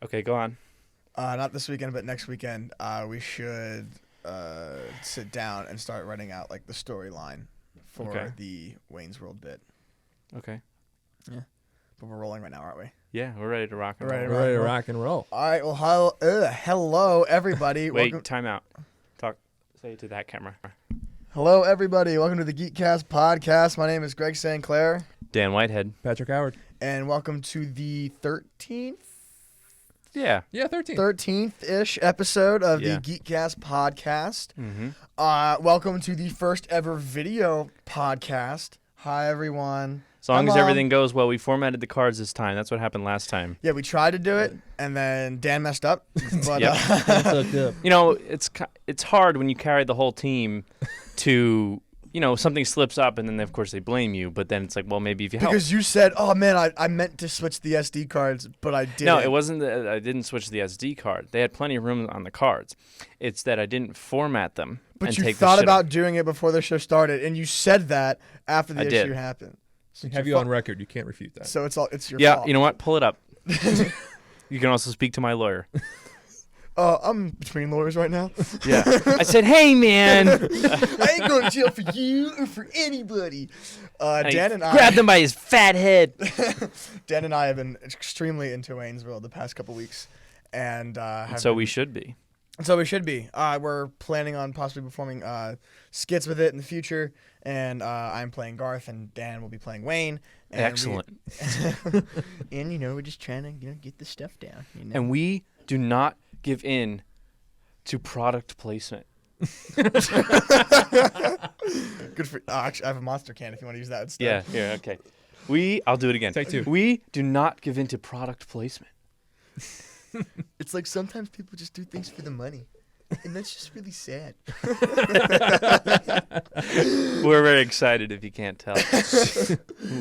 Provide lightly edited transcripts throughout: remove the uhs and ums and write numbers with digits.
Okay, go on. Not this weekend, but next weekend, we should sit down and start writing out like the storyline for the Wayne's World bit. Okay. Yeah. But we're rolling right now, aren't we? Yeah, we're ready to rock and roll. We're ready to rock and roll. All right. Well, hello everybody. Wait, time out. Say it to that camera. Hello everybody. Welcome to the Geekcast podcast. My name is Greg St. Clair. Dan Whitehead. Patrick Howard. And welcome to the 13th? Yeah. Yeah, 13th. 13th-ish episode of the Geekcast podcast. Mm-hmm. Welcome to the first ever video podcast. Hi, everyone. As long as everything goes well, we formatted the cards this time. That's what happened last time. Yeah, we tried to do it, and then Dan messed up. But, You know, it's hard when you carry the whole team to, something slips up, and then, of course, they blame you. But then it's like, well, maybe if you help. Because you said, oh, man, I meant to switch the SD cards, but I didn't. No, it wasn't that I didn't switch the SD card. They had plenty of room on the cards. It's that I didn't format them. But you thought about doing it before the show started, and you said that after the issue happened. So have you on record. You can't refute that. So it's your fault. Yeah, you know what? Pull it up. You can also speak to my lawyer. I'm between lawyers right now. Yeah. I said, hey, man. I ain't going to jail for you or for anybody. Dan and I grabbed him by his fat head. Dan and I have been extremely into Wayne's World the past couple weeks. And we should be. So we should be. We're planning on possibly performing skits with it in the future. And I'm playing Garth, and Dan will be playing Wayne. And excellent. And, we're just trying to get this stuff down. And we do not give in to product placement. Good for. Actually, I have a monster can if you want to use that instead. Yeah, okay. I'll do it again. Take two. We do not give in to product placement. It's like sometimes people just do things for the money. And that's just really sad. We're very excited if you can't tell.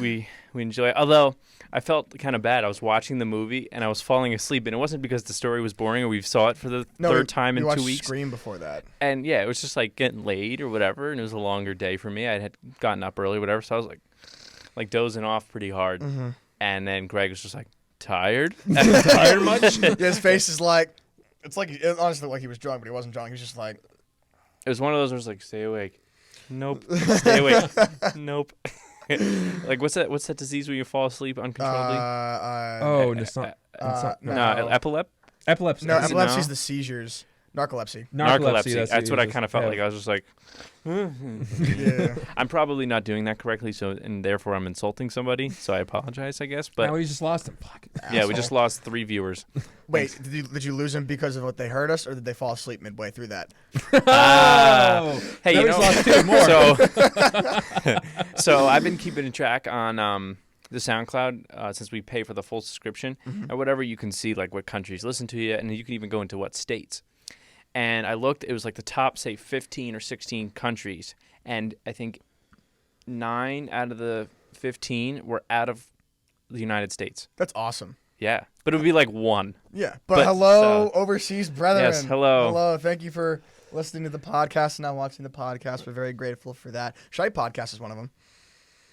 We enjoy it. Although I felt kind of bad. I was watching the movie and I was falling asleep. And it wasn't because the story was boring or we saw it for the third time in 2 weeks. watched Scream before that. And yeah, it was just like getting late or whatever. And it was a longer day for me. I had gotten up early or whatever. So I was like dozing off pretty hard. Mm-hmm. And then Greg was just like, tired? Tired much? Yeah, his face is like, it's like, it honestly looked like he was drunk, but he wasn't drunk. He was just like. It was one of those where it's like, stay awake. Nope. Stay awake. Nope. Like, what's that disease where you fall asleep uncontrollably? Epilepsy. No, epilepsy is the seizures. Narcolepsy. That's what I kind of felt like. I was just like, yeah. I'm probably not doing that correctly, and therefore I'm insulting somebody. So I apologize, I guess. But no, we just lost him. Fuck. Yeah, we just lost 3 viewers. Wait, did you lose them because of what they heard us, or did they fall asleep midway through that? Hey, we lost 2 more. So I've been keeping track on the SoundCloud since we pay for the full subscription, or whatever. You can see like what countries listen to you, and you can even go into what states. And I looked, it was like the top, say, 15 or 16 countries. And I think 9 out of the 15 were out of the United States. That's awesome. Yeah. But it would be like 1. Yeah. But hello, overseas brethren. Yes, hello. Hello. Thank you for listening to the podcast and not watching the podcast. We're very grateful for that. Shite Podcast is one of them.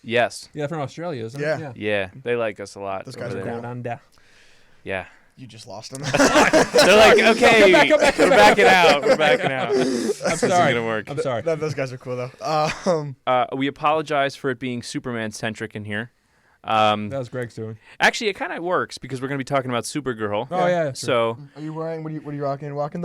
Yes. Yeah, from Australia, isn't it? Yeah. They like us a lot. Those guys are cool. Yeah. You just lost them. They're like, okay, we're backing out. We're backing out. I'm This sorry. isn't gonna work. I'm sorry. Those guys are cool though. We apologize for it being Superman centric in here. That was Greg's doing. Actually, it kind of works because we're going to be talking about Supergirl. Oh yeah. So are you wearing? What are you rocking? Rocking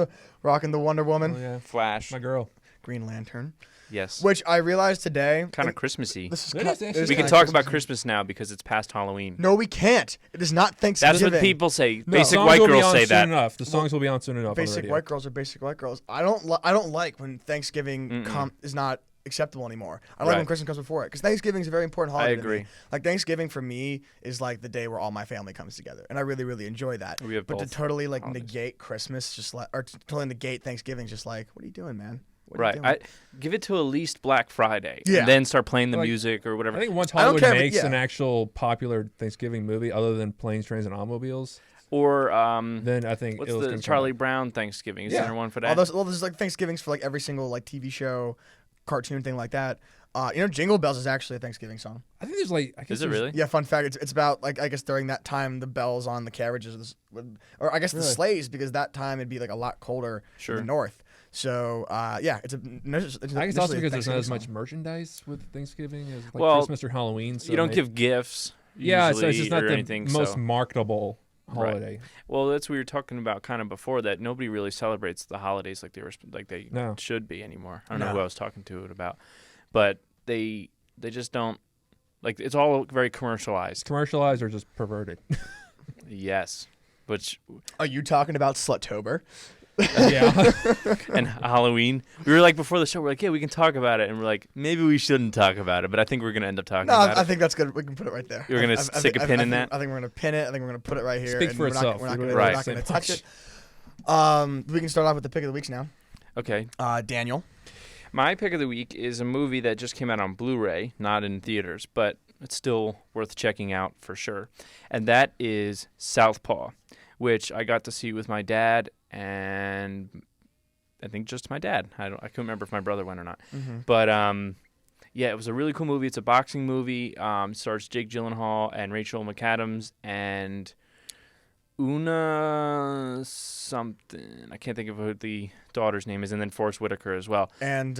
the Wonder Woman. Oh, yeah. Flash. My girl. Green Lantern. Yes. Which I realized today. Kind of Christmassy. We We can talk about Christmas now because it's past Halloween. No, we can't. It is not Thanksgiving. That is what people say. No. Basic white girls say that. The songs will be on soon enough. Basic white girls are basic white girls. I don't like when Thanksgiving is not acceptable anymore. I like when Christmas comes before it because Thanksgiving is a very important holiday. I agree. To me. Like Thanksgiving for me is like the day where all my family comes together, and I really really enjoy that. We have but to both totally like holidays. negate Christmas, or to totally negate Thanksgiving, just like what are you doing, man? What are you Right. doing? Give it to at least Black Friday. Yeah. And then start playing the music or whatever. I think once I don't Hollywood care, but makes yeah. an actual popular Thanksgiving movie other than Planes, Trains, and Automobiles, Or then I think what's it was the Charlie Brown Thanksgiving? Is there one for that? There's like Thanksgivings for like every single like TV show cartoon thing like that. Jingle Bells is actually a Thanksgiving song. I think there's like. I guess Is it really? Yeah, fun fact. It's about like I guess during that time the bells on the carriages or I guess the Really? sleighs because that time it'd be like a lot colder Sure. in the north. So yeah, it's I guess also because there's not as song. much merchandise with Thanksgiving as like Well, Christmas or Halloween. So You don't maybe- give gifts. Yeah, so it's usually just not or the anything, most so. marketable Right. holiday. Well, that's what we were talking about kind of before that nobody really celebrates the holidays like they No. should be anymore. I don't know No. who I was talking to it about, but they just don't like it's all very commercialized. Commercialized or just perverted. Yes, which Are you talking about Sluttober? Yeah. and Halloween. We were like before the show, we're like, yeah, we can talk about it, and we're like, maybe we shouldn't talk about it, but I think we're gonna end up talking No, about I it. think that's good. We can put it right there. You're gonna I stick a pin in that? I think we're gonna pin it. I think we're gonna put it right here. Speaks and for we're itself. Not, We we're don't not, have we're to not say gonna touch much. it. We can start off with the pick of the weeks now. Okay, Daniel. my pick of the week is a movie that just came out on Blu-ray, not in theaters, but it's still worth checking out for sure, and that is Southpaw, which I got to see with my dad and I think just my dad. I couldn't remember if my brother went or not. Mm-hmm. But yeah, it was a really cool movie. It's a boxing movie. Stars Jake Gyllenhaal and Rachel McAdams and Una something. I can't think of what the daughter's name is, and then Forrest Whitaker as well. And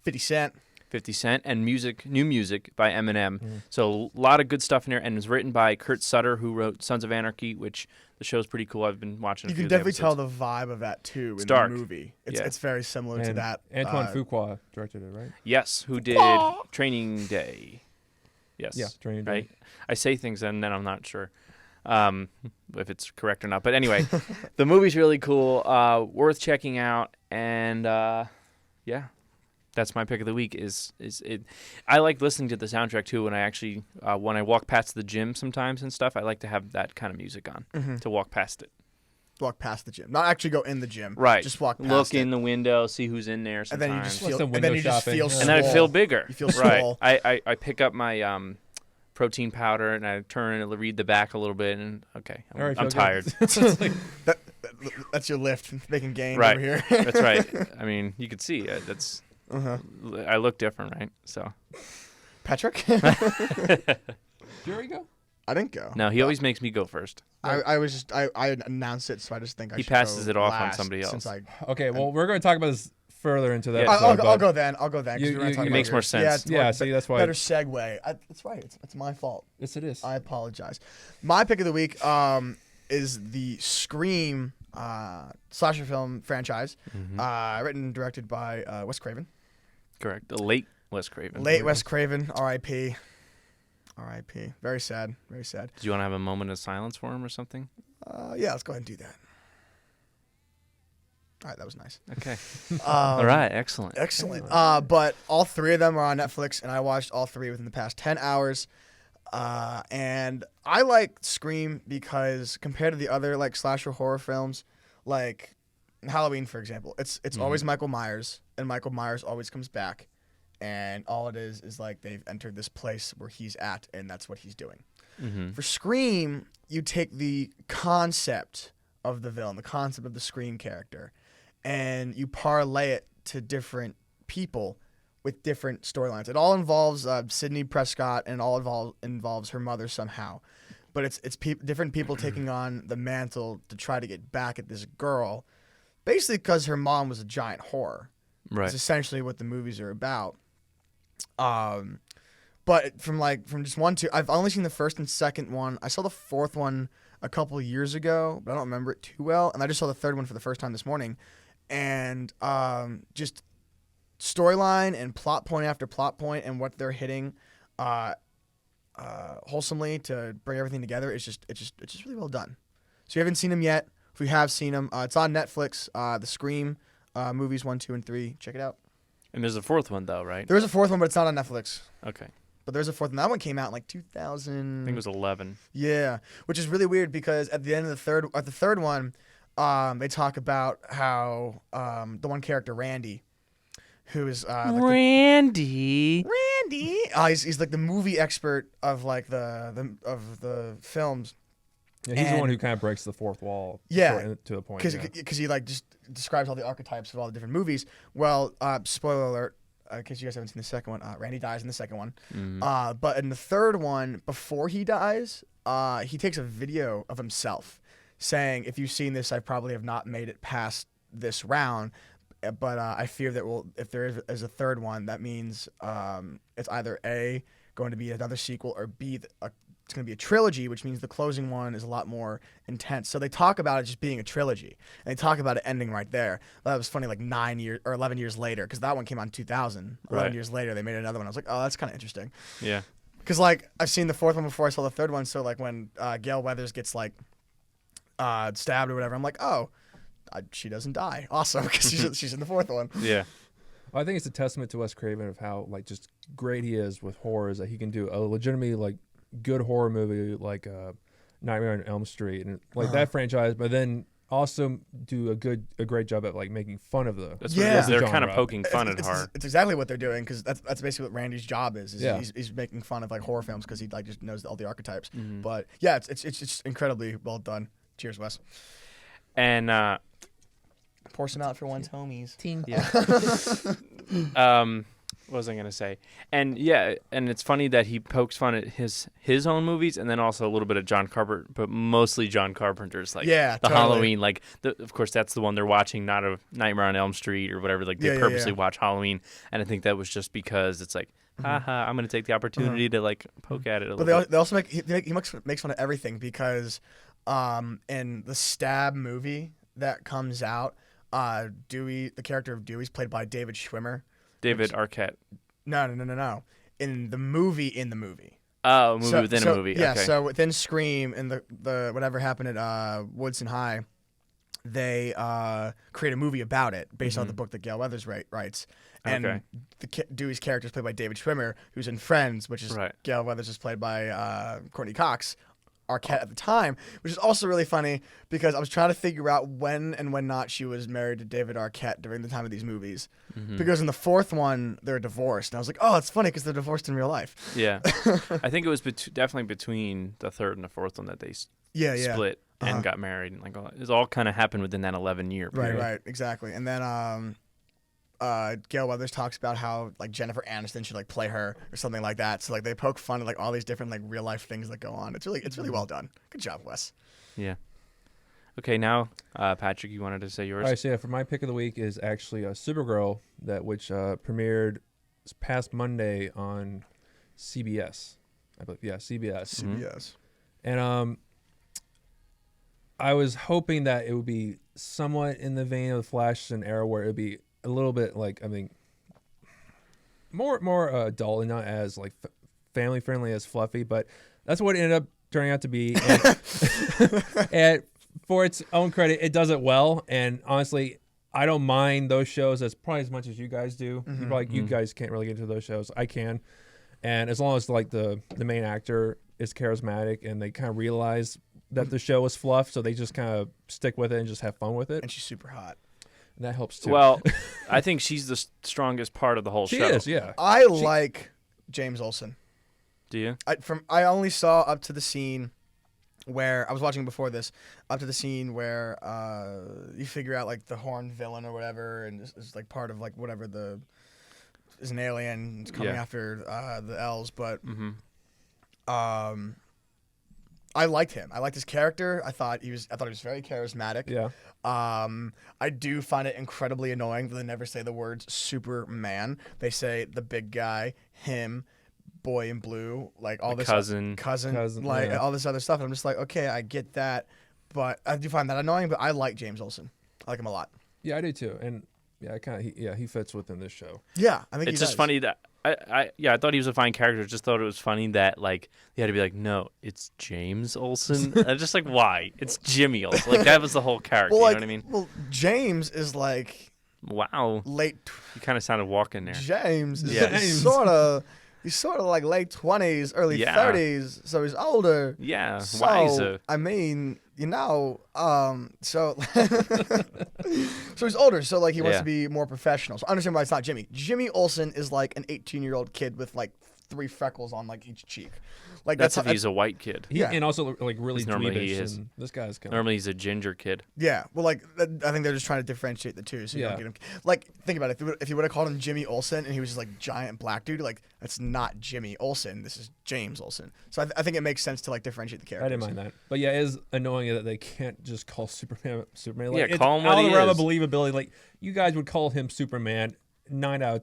50 Cent. 50 Cent and new music by Eminem. Mm. So a lot of good stuff in there, and it was written by Kurt Sutter, who wrote Sons of Anarchy, which the show's pretty cool. I've been watching. You a few can of the definitely tell episodes. the vibe of that too in dark. the movie. Yeah. It's very similar to And that. Antoine Fuqua directed it, right? Yes, who did Training Day? Yes. Yeah, Training Day. Right. I say things and then I'm not sure if it's correct or not. But anyway, the movie's really cool, worth checking out, and yeah, that's my pick of the week. Is it? I like listening to the soundtrack too. When I walk past the gym sometimes and stuff, I like to have that kind of music on to walk past it. Walk past the gym, not actually go in the gym. Right. Just walk past Look it. in the window, see who's in there. And Sometimes. then you just What's feel. the And window then you just shopping? feel. Yeah. and then I swole. feel bigger. You feel right. swole. I pick up my protein powder and I turn and read the back a little bit and okay, All right, I'm feel tired. good. That's your lift, making gains Right. over here. That's right. I mean, you could see it. That's Uh-huh. I look different, right? So Patrick. Here we go. I didn't go. no, he always makes me go first. I was just I announced it, so I just think He should passes go it off on last somebody else. Since Okay, well, we're going to talk about this further into that. Yeah. episode, I'll but go then. 'cause You- we're gonna you- talk it about It makes here. more sense. Yeah, it's Yeah, more- see, that's why. better segue. That's right. It's my fault. Yes, it is. I apologize. My pick of the week is the Scream slasher film franchise, written and directed by Wes Craven. Correct. The late Wes Craven. Late Wes Craven, R.I.P. R.I.P. Very sad. Very sad. Do you want to have a moment of silence for him or something? Yeah, let's go ahead and do that. All right, that was nice. Okay. All right. Excellent. Excellent. But all three of them are on Netflix, and I watched all three within the past 10 hours. And I like Scream because compared to the other like slasher horror films, like Halloween, for example, it's always Michael Myers, and Michael Myers always comes back, and all it is like they've entered this place where he's at, and that's what he's doing. Mm-hmm. For Scream, you take the concept of the villain, the concept of the Scream character, and you parlay it to different people with different storylines. It all involves Sydney Prescott, and it all involves her mother somehow. But it's different people taking on the mantle to try to get back at this girl, basically because her mom was a giant whore. Right. It's essentially what the movies are about. But from just 1, 2, I've only seen the first and second one. I saw the fourth one a couple of years ago, but I don't remember it too well. And I just saw the third one for the first time this morning. And just storyline and plot point after plot point and what they're hitting wholesomely to bring everything together. It's just really well done. So if you haven't seen them yet, if you have seen them, it's on Netflix. The Scream movies 1, 2, and 3. Check it out. And there's a fourth one though, right? There is a fourth one, but it's not on Netflix. Okay. But there's a fourth one. That one came out in like 2000. I think it was 11. Yeah, which is really weird because at the end of the third one, they talk about how the one character Randy, who is Randy. Randy, he's like the movie expert of like the films, Yeah, he's the one who kind of breaks the fourth wall. Yeah, to a point. because he like just describes all the archetypes of all the different movies. Well, spoiler alert, in case you guys haven't seen the second one, Randy dies in the second one. But in the third one, before he dies, he takes a video of himself saying, "If you've seen this, I probably have not made it past this round. But I fear that if there is a third one, that means it's either A, going to be another sequel, or B, it's going to be a trilogy, which means the closing one is a lot more intense." So they talk about it just being a trilogy, and they talk about it ending right there. That was funny, like 9 years or 11 years later, because that one came out in 2000. 11 years later, they made another one. I was like, oh, that's kind of interesting. Yeah. Because like I've seen the fourth one before I saw the third one, so like when Gale Weathers gets like stabbed or whatever, I'm like, oh. She doesn't die. Awesome, because she's in the fourth one. Yeah. Well, I think it's a testament to Wes Craven of how like just great he is with horrors, that he can do a legitimately like good horror movie like Nightmare on Elm Street and like that franchise, but then also do a great job at like making fun of the they're kind of genre. poking fun at horror. It's exactly what they're doing, because that's basically what Randy's job is. Yeah. He's making fun of like horror films because he like just knows all the archetypes. But yeah, it's just incredibly well done. Cheers, Wes. And pour some out for one's homies. Yeah. What was I gonna say? And yeah, and it's funny that he pokes fun at his own movies, and then also a little bit of John Carpenter, but mostly John Carpenter's, like the totally. Halloween, like of course that's the one they're watching, not a Nightmare on Elm Street or whatever. Like they purposely watch Halloween, and I think that was just because it's like, haha, I'm gonna take the opportunity to like poke at it a little bit. They also he makes fun of everything, because in the Stab movie that comes out, Dewey, the character of Dewey, is played by David Schwimmer. David Arquette. No. In the movie. Oh, movie within a movie. Yeah, okay. so within Scream and the whatever happened at Woodson High, they create a movie about it based on the book that Gale Weathers writes. And Dewey's character is played by David Schwimmer, who's in Friends, which is Gale Weathers is played by Courtney Cox. Arquette at the time, which is also really funny because I was trying to figure out when and when not she was married to David Arquette during the time of these movies. Because in the fourth one, they're divorced. And I was like, oh, it's funny because they're divorced in real life. Yeah. I think it was definitely between the third and the fourth one that they split and got married. And like it all kind of happened within that 11-year period. Right, exactly. And then Gale Weathers talks about how like Jennifer Aniston should like play her or something like that. So like they poke fun at like all these different like real life things that go on. It's really well done. Good job, Wes. Yeah. Okay, now Patrick, you wanted to say yours. All right, so yeah, for my pick of the week is actually Supergirl, which premiered this past Monday on CBS. I believe, yeah, CBS. CBS. And I was hoping that it would be somewhat in the vein of the Flash and Arrow, where it would be a little bit like, I mean, more adult and not as like family friendly as fluffy, but that's what it ended up turning out to be. And for its own credit, it does it well. And honestly, I don't mind those shows as probably as much as you guys do. You guys can't really get into those shows. I can, and as long as like the main actor is charismatic and they kind of realize that the show is fluff, so they just kind of stick with it and just have fun with it. And she's super hot. And that helps too. Well, I think she's the strongest part of the whole show. She is, yeah. I like James Olsen. Do you? I only saw up to the scene where I was watching before this, up to the scene where you figure out like the horned villain or whatever, and it's like part of like whatever is an alien. It's coming after the elves, but I liked him. I liked his character. I thought he was very charismatic. Yeah. I do find it incredibly annoying that they never say the words Superman. They say the big guy, him, boy in blue, like all this cousin, like all this other stuff. And I'm just like, okay, I get that, but I do find that annoying. But I like James Olsen. I like him a lot. Yeah, I do too. And yeah, he fits within this show. Yeah, I think it's just funny that I thought he was a fine character. Just thought it was funny that like they had to be like, no, it's James Olsen. Just like, why? It's Jimmy Olsen. Like that was the whole character. Well, you know what I mean? Well, James is like late. You kind of sounded walking there. James is he's sort of like late 20s, early 30s, so he's older. Yeah, so, wiser. I mean, so he's older, so like he wants to be more professional. So I understand why it's not Jimmy. Jimmy Olsen is like an 18-year-old kid with like 3 freckles on like each cheek. Like That's if he's a white kid. Yeah. And also like really Normally he dweebish. is. And this guy's kind Normally he's a ginger kid. Yeah, well, like I think they're just trying to differentiate the two, so you Yeah. don't get him. Like, think about it. If you would have called him Jimmy Olsen and he was just like giant black dude, like that's not Jimmy Olsen. This is James Olsen. So I think it makes sense to like differentiate the characters. I didn't mind that, but yeah, it is annoying that they can't just call Superman. Like, Yeah, it's call him what out of he the realm of is. believability. Like you guys would call him Superman 9 out of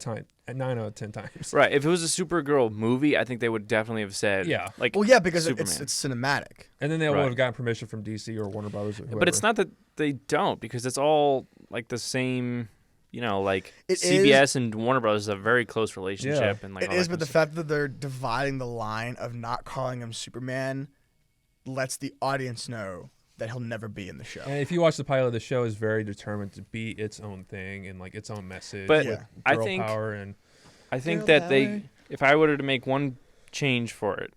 10 times. Right. If it was a Supergirl movie, I think they would definitely have said, Yeah. like, Well, yeah, because Superman. it's cinematic. And then they would Right. have gotten permission from DC or Warner Brothers. Or whoever. But it's not that they don't, because it's all like the same, like It CBS and Warner Brothers have a very close relationship. And like It all is, that but the kind of fact that they're dividing the line of not calling him Superman lets the audience know that he'll never be in the show. And if you watch the pilot, the show is very determined to be its own thing and like its own message. But with I girl think- power and I think Girl that power. if I were to make one change for it,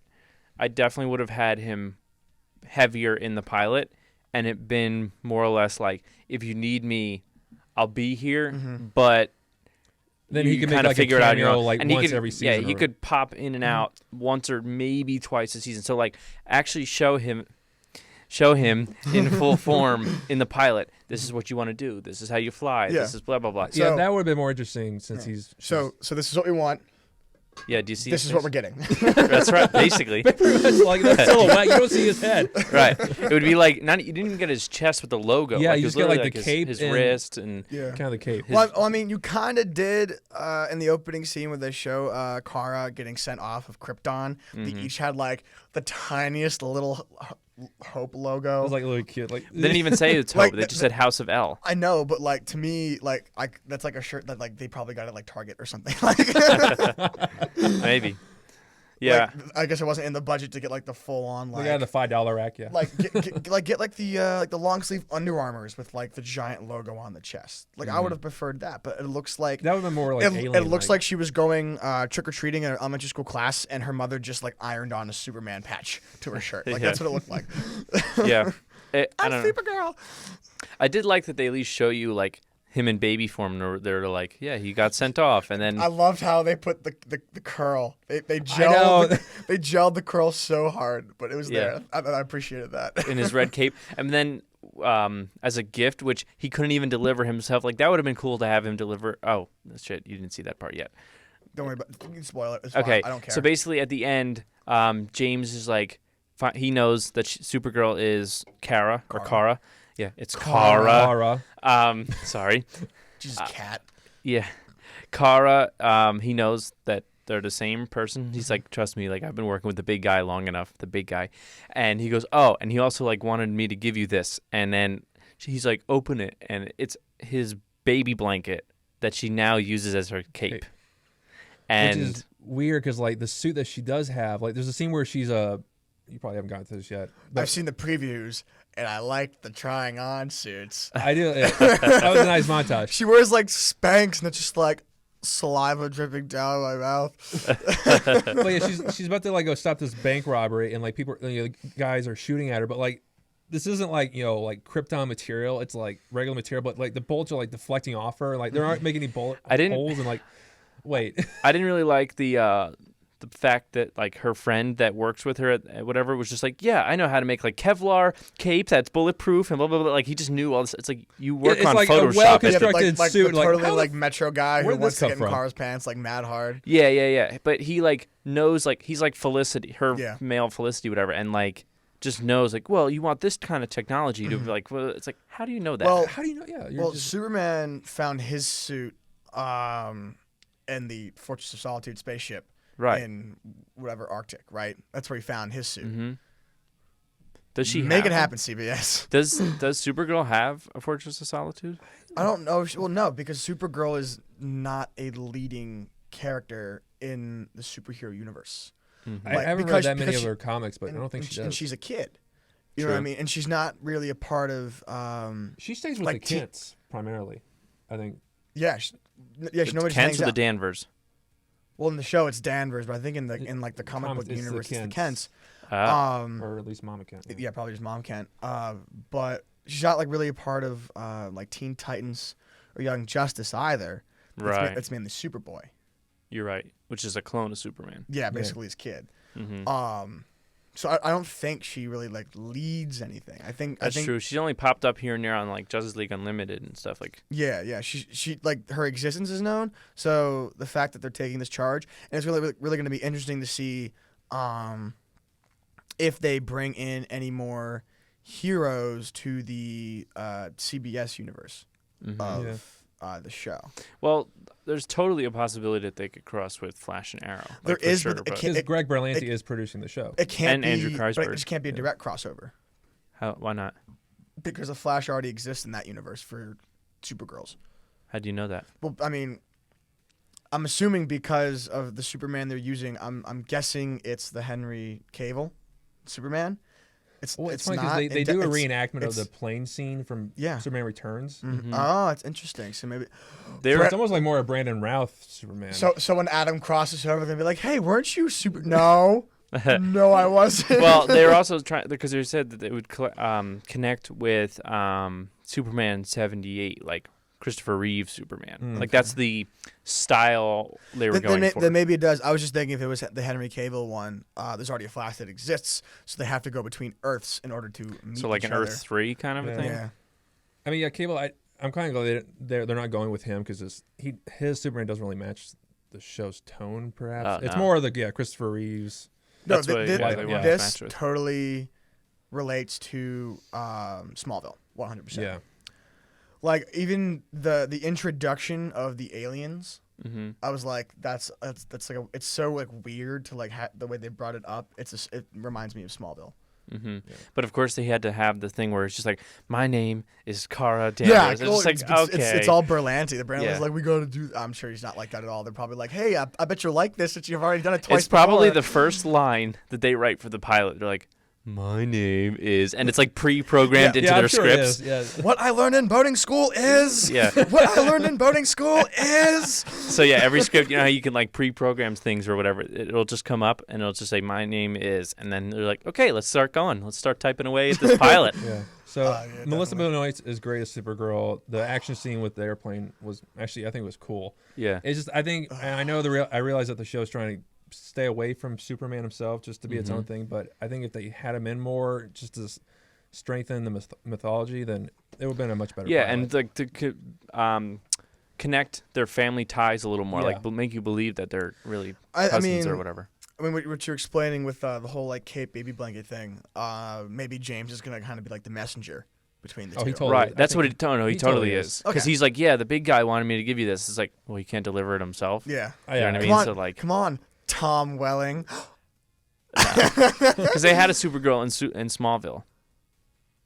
I definitely would have had him heavier in the pilot, and it been more or less like, if you need me, I'll be here, but then you he can make kinda like figure a it out on your cameo own. like And he once could- every season. Yeah, he or- could pop in and out once or maybe twice a season. So like actually show him in full form in the pilot. This is what you want to do. This is how you fly. Yeah. This is blah blah blah. Yeah, So- that would have been more interesting since he's So this is what we want. Yeah, do you see? This is what we're getting. That's right, basically. pretty much like that silhouette. You don't see his head. Right. It would be like you didn't even get his chest with the logo. Yeah, like, you it was just get, like, literally, the his, cape his and- wrist, and Yeah. Kind of the cape. Well, I mean, you kind of did in the opening scene where they show Kara getting sent off of Krypton. They each had like the tiniest little Hope It logo. was like really cute. Like they didn't even say it's Hope. Like They just said House of L. I know, but like to me, like that's like a shirt that like they probably got at like Target or something. Like, Maybe. Yeah. like, I guess it wasn't in the budget to get like the full on they like. got the $5 rack. Yeah. Like get like the long sleeve Under Armours with like the giant logo on the chest. Like I would have preferred that, but it looks like that would have been more like it alien. looks like she was going trick or treating in an elementary school class, and her mother just like ironed on a Superman patch to her shirt. Like Yeah. that's what it looked like. Yeah. I I'm don't know. Supergirl. I did like that they at least show you like him in baby form. And they're like, yeah, he got sent off, and then I loved how they put the curl. They know. gelled they gelled the curl so hard, but it was Yeah. there. I appreciated that. in his red cape, and then as a gift, which he couldn't even deliver himself. Like that would have been cool to have him deliver. Oh shit, you didn't see that part yet. Don't worry about it. You can spoil it. It's fine. Okay, I don't care. so basically at the end, James is like, he knows that Supergirl is Kara or Kara. Yeah, it's Kara. Kara. Sorry. Jesus, cat. Yeah, Kara. He knows that they're the same person. He's like, trust me, like I've been working with the big guy long enough. The big guy, and he goes, oh, and he also like wanted me to give you this, and then he's like, open it, and it's his baby blanket that she now uses as her cape. And Which is weird because like the suit that she does have, like there's a scene where she's you probably haven't gotten to this yet. But I've seen the previews, and I liked the trying on suits. I do. That was a nice montage. She wears like Spanx, and it's just like saliva dripping down my mouth. But yeah, she's about to like go stop this bank robbery, and like people, guys are shooting at her, but like this isn't like like Krypton material. It's like regular material, but like the bullets are like deflecting off her. Like they aren't making any bullet holes, and like wait. I didn't really like the fact that like her friend that works with her at whatever was just like, yeah, I know how to make like Kevlar cape that's bulletproof and blah blah blah. Like he just knew all this. It's like you work It's on like a Photoshop. well-constructed like suit. the Like, totally how the like Metro guy who where'd wants this to come get in from? Cara's pants like mad hard. Yeah. But he like knows like he's like Felicity, her Yeah. male Felicity, whatever, and like just knows like, well, you want this kind of technology to be like, well, it's like, how do you know that? Well, how do you know? Yeah, you're Well, just, Superman found his suit in the Fortress of Solitude spaceship right. in whatever Arctic, right? That's where he found his suit. Mm-hmm. Does she Make have it happen, CBS. Does Supergirl have a Fortress of Solitude? I don't know. Well, no, because Supergirl is not a leading character in the superhero universe. I like, haven't because- read that many because of her comics, but I don't think she does. And she's a kid. You know what I True. mean? And she's not really a part of. She stays with like the Kents primarily, I think. Yeah, she The nobody Kents hangs or the out. Danvers? Well, in the show it's Danvers, but I think in the comic comics, book it's the universe it's the Kents. Kents. Or at least Mama Kent. Yeah, probably just Mom Kent. But she's not like really a part of like Teen Titans or Young Justice either. Right. That's mainly Superboy. You're right. Which is a clone of Superman. Yeah, basically his kid. Mm-hmm. So I don't think she really like leads anything. I think True. She's only popped up here and there on like Justice League Unlimited and stuff like. Yeah. She like her existence is known. So the fact that they're taking this charge, and it's really going to be interesting to see, if they bring in any more heroes to the CBS universe of the show. Well, there's totally a possibility that they could cross with Flash and Arrow. There like, for is, sure, but Because Greg Berlanti is producing the show. It can't And be, Andrew but Kreisberg. it just can't be a direct crossover why not? because the Flash already exists in that universe for Supergirls. How do you know that? Well, I mean, I'm assuming because of the Superman they're using. I'm guessing it's the Henry Cavill Superman. It's funny not. because they do a it's- reenactment of it's- the plane scene from Superman Returns. Mhm. Oh, it's interesting. So maybe. They're It's almost like more a Brandon Routh Superman. So when Adam crosses over, they'll be like, "Hey, weren't you super?" No, no, I wasn't. well, they were also trying because they said that they would connect with Superman 78, like Christopher Reeve Superman. Like that's the style they were going for. Then maybe it does. I was just thinking if it was the Henry Cavill one, there's already a Flash that exists, so they have to go between Earths in order to meet So like each an other. Earth 3 kind of a thing. Yeah. I mean, Cable. I'm kind of glad they're not going with him because his Superman doesn't really match the show's tone. Perhaps it's no. more of the Christopher Reeves. No, That's what they want to this match with. totally relates to Smallville, 100%. Yeah. Like even the introduction of the aliens, Mm-hmm. I was like, that's like it's so like weird to like the way they brought it up. It reminds me of Smallville. Mm-hmm. Yeah. But of course, they had to have the thing where it's just like, my name is Kara Danvers. Yeah, It's just like, okay. it's all Berlanti. The Berlanti's Yeah. like, we got to do. I'm sure he's not like that at all. They're probably like, hey, I bet you'll like this since you've already done it twice. It's probably before. the first line that they write for the pilot. They're like, my name is, and it's like pre-programmed into I'm their sure it scripts. is, yeah. What I learned in boating school is. Yeah. What I learned in boating school is. So yeah, every script, you know how you can like pre-program things or whatever. It'll just come up and it'll just say, my name is, and then they're like, okay, let's start going. Let's start typing away at this pilot. Yeah. So Yeah, Melissa definitely. Benoist is great as Supergirl. The action scene with the airplane was actually, I think, it was cool. Yeah. It's just, I think, and I know I realize that the show is trying to stay away from Superman himself just to be its own thing, but I think if they had him in more just to strengthen the mythology, then it would have been a much better Yeah, pilot. and like to connect their family ties a little more, Yeah. like make you believe that they're really I cousins mean, or whatever. I mean, what you're explaining with the whole like cape baby blanket thing. Maybe James is gonna kind of be like the messenger between the two. Oh, he totally- Right, I that's think what he told. No, he he totally totally is. is. Because Okay. he's like, yeah, the big guy wanted me to give you this. It's like, well, he can't deliver it himself. Yeah. Oh, You know what I yeah. mean? Come on, So like, come on, Tom Welling. because they had a Supergirl in Smallville.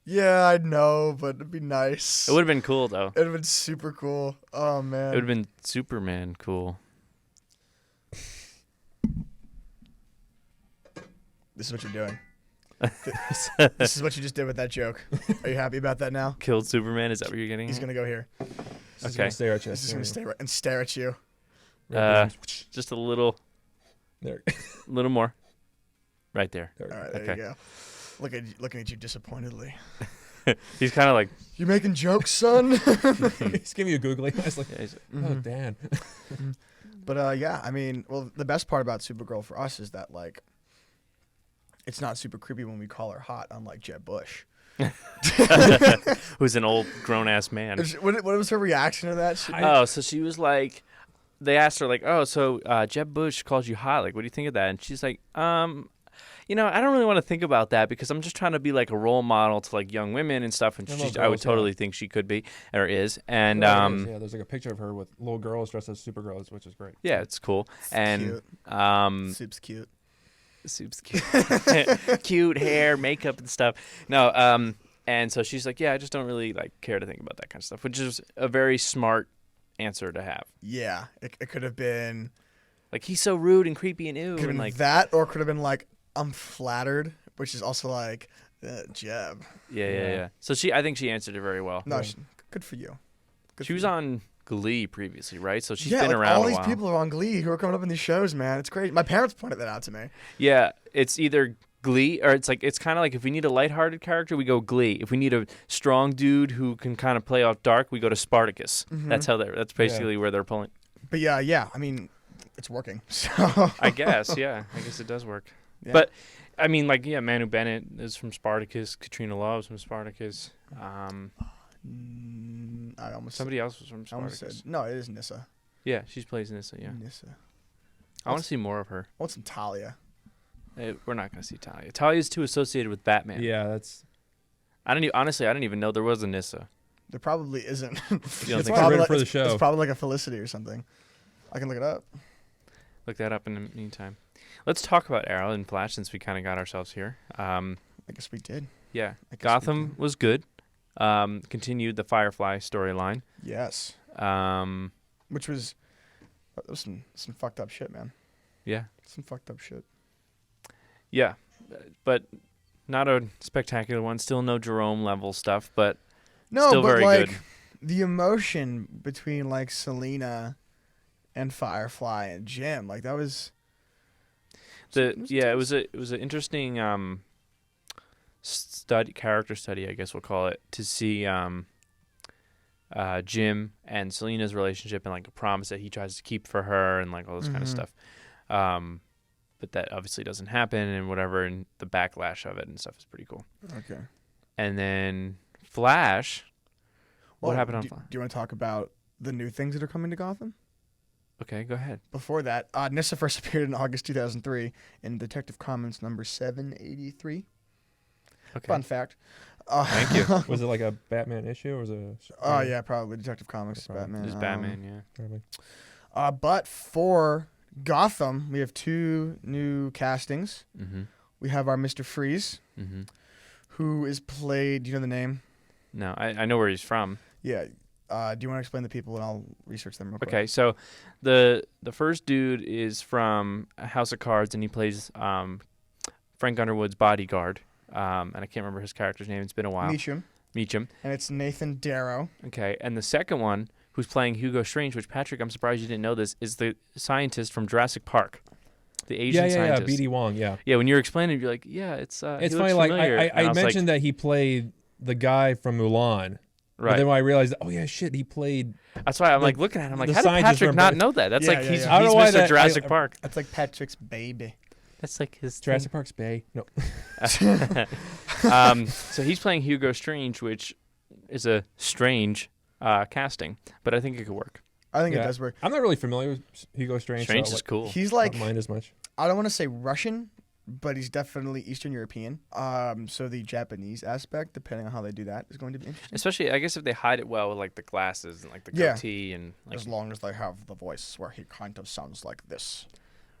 Yeah, I know, but it'd be nice. It would have been cool though. It'd have been super cool. Oh man. It would have been Superman cool. This is what you're doing. This is what you just did with that joke. Are you happy about that now? Killed Superman. Is that what you're getting? He's at? gonna go here. He's Okay. gonna stare at you. He's just gonna stay right and stare at you. Just a little There. more, right there. All right, there Okay. you go. Looking at you disappointedly. He's kind of like, You making jokes, son? He's giving you a googly. I was like, yeah, he's- oh, Dan. But yeah, I mean, well, the best part about Supergirl for us is that like, it's not super creepy when we call her hot, unlike Jeb Bush. who's an old grown ass man. What was her reaction to that? Oh, so she was like, they asked her like, oh, so Jeb Bush calls you hot. Like, what do you think of that? And she's like, you know, I don't really want to think about that because I'm just trying to be like a role model to like young women and stuff. And And little I would girls, yeah. totally think she could be or is. And Yeah, it is, yeah, there's like a picture of her with little girls dressed as Supergirls, which is great. yeah, it's cool. And Cute. Soup's cute. Soup's cute. Cute hair, makeup and stuff. No, and so she's like, yeah, I just don't really like care to think about that kind of stuff, which is a very smart answer to have. Yeah, it could have been, Like, he's so rude and creepy and ew. could have And been like, that, or could have been like, I'm flattered, which is also like, Jeb. yeah. So I think she answered it very well. No, Yeah. good for you. Good She for was you. on Glee previously, right? So she's yeah, been like around all a these while. people are on Glee who are coming up in these shows, man. It's crazy. My parents pointed that out to me. Yeah, it's either Glee or it's kind of like if we need a lighthearted character, we go Glee. If we need a strong dude who can kind of play off dark, we go to Spartacus. Mhm. That's basically where they're pulling. But yeah. I mean, it's working. So I guess, yeah. I guess it does work. Yeah. But, I mean, like, yeah, Manu Bennett is from Spartacus. Katrina Love's from Spartacus. I almost Somebody else was from I almost Spartacus. said no. It is Nissa. Yeah, she plays Nissa, yeah. Nissa. I want to see more of her. I want some Talia. We're not going to see Talia. Talia's too associated with Batman. Yeah, that's. Honestly, I didn't even know there was a Nissa. There probably isn't. You don't It's think probably so? written for the show. It's probably like a Felicity or something. I can look it up. Look that up in the meantime. Let's talk about Arrow and Flash since we kind of got ourselves here. I guess we did. Yeah, I guess we Gotham did. was good. Continued the Firefly storyline. Yes. Which was that was some fucked up shit, man. Yeah, Some fucked up shit. yeah, but not a spectacular one. Still no Jerome level stuff, but No, still but very like good. the emotion between like Selena and Firefly and Jim, like that was It was an interesting character study, I guess we'll call it, to see Jim and Selena's relationship and like a promise that he tries to keep for her and like all this kind of stuff. But that obviously doesn't happen and whatever, and the backlash of it and stuff is pretty cool. okay. And then Flash. What happened on do, Flash? do you want to talk about the new things that are coming to Gotham? Okay, go ahead. Before that, Nissa first appeared in August 2003 in Detective Comics number 783. Okay. Fun fact. Thank you. Was it like a Batman issue or was it? Oh yeah, probably Detective Comics Probably. Batman. It's Batman, yeah. Probably. But for Gotham, we have two new castings. Mm-hmm. We have our Mr. Freeze, Mm-hmm. who is played. Do you know the name? No, I know where he's from. Yeah. Do you want to explain the people and I'll research them real quick? Okay, so the first dude is from House of Cards, and he plays Frank Underwood's bodyguard. And I can't remember his character's name. It's been a while. Meacham. Meacham. And it's Nathan Darrow. Okay, and the second one, who's playing Hugo Strange, which, Patrick, I'm surprised you didn't know this, is the scientist from Jurassic Park. The Asian scientist. B.D. Wong, yeah. Yeah, when you were explaining it, you're like, yeah, it's It's he funny, looks like, familiar. And I was mentioned that he played the guy from Mulan. But right. then when I realized, oh, yeah, shit, he played... That's why I'm the- like looking at him, like, the how did scientist Patrick from not Brit- know that? That's Yeah, like yeah, he's yeah. I don't Mr. know why that- Jurassic Park. That's like Patrick's baby. That's like his Jurassic Park's Bay. No. So he's playing Hugo Strange, which is a strange casting, but I think it could work. I think it Yeah. does work. I'm not really familiar with Hugo Strange. Strange so is cool. He's I like, don't mind as much. I don't want to say Russian, but he's definitely Eastern European. So the Japanese aspect, depending on how they do that, is going to be interesting. Especially, I guess, if they hide it well with like the glasses and like the Yeah. goatee and like As long as they have the voice where he kind of sounds like this.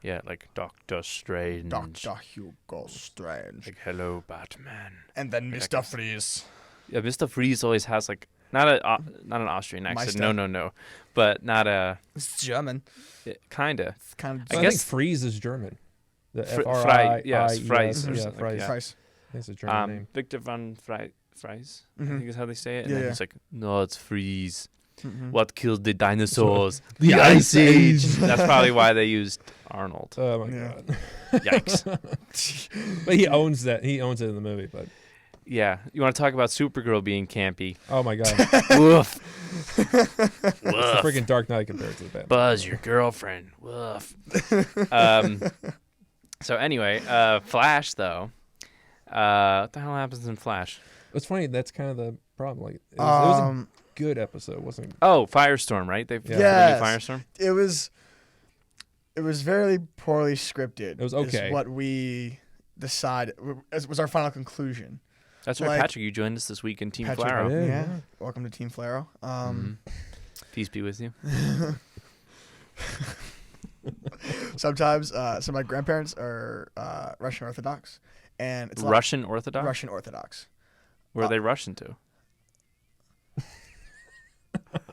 yeah, like Doctor Strange. Dr. Hugo Strange. Like, hello, Batman. And then Like, Mr. Freeze. Yeah, Mr. Freeze always has like not an Austrian accent. Meister. No, but not a It's German. kinda. It's kind of I I, guess- think Freeze is German. The Fr- F-R-I-I-E-S. yes, Fries or Yeah, something, Fries. yeah. Freeze. It's a German name. Victor von Fries, I Mhm. think is how they say it. And Yeah, then yeah. he's like, no, it's Freeze. Mhm. What killed the dinosaurs? The Ice Age. That's probably why they used Arnold. Oh my Yeah. god! Yikes. But he owns that. He owns it in the movie. But Yeah. You want to talk about Supergirl being campy? oh my god, Woof. it's a Woof. freaking Dark Knight compared to the Batman. Buzz, your girlfriend. Woof. So anyway, Flash though. What the hell happens in Flash? It's funny. That's kind of the problem. Like it was a Um, good episode, wasn't it? Oh, Firestorm, right? They've Yeah. Yes. Firestorm. it was very poorly scripted. It was okay. Is what we decided was our final conclusion. That's right, Like- Patrick. You joined us this week in Team Patrick, Flaro. Yeah, Yeah. yeah. Welcome to Team Flaro. Mhm. Peace be with you. Sometimes, so my grandparents are Russian Orthodox, and it's a lot- Russian Orthodox. Russian Orthodox. Where are they Russian to?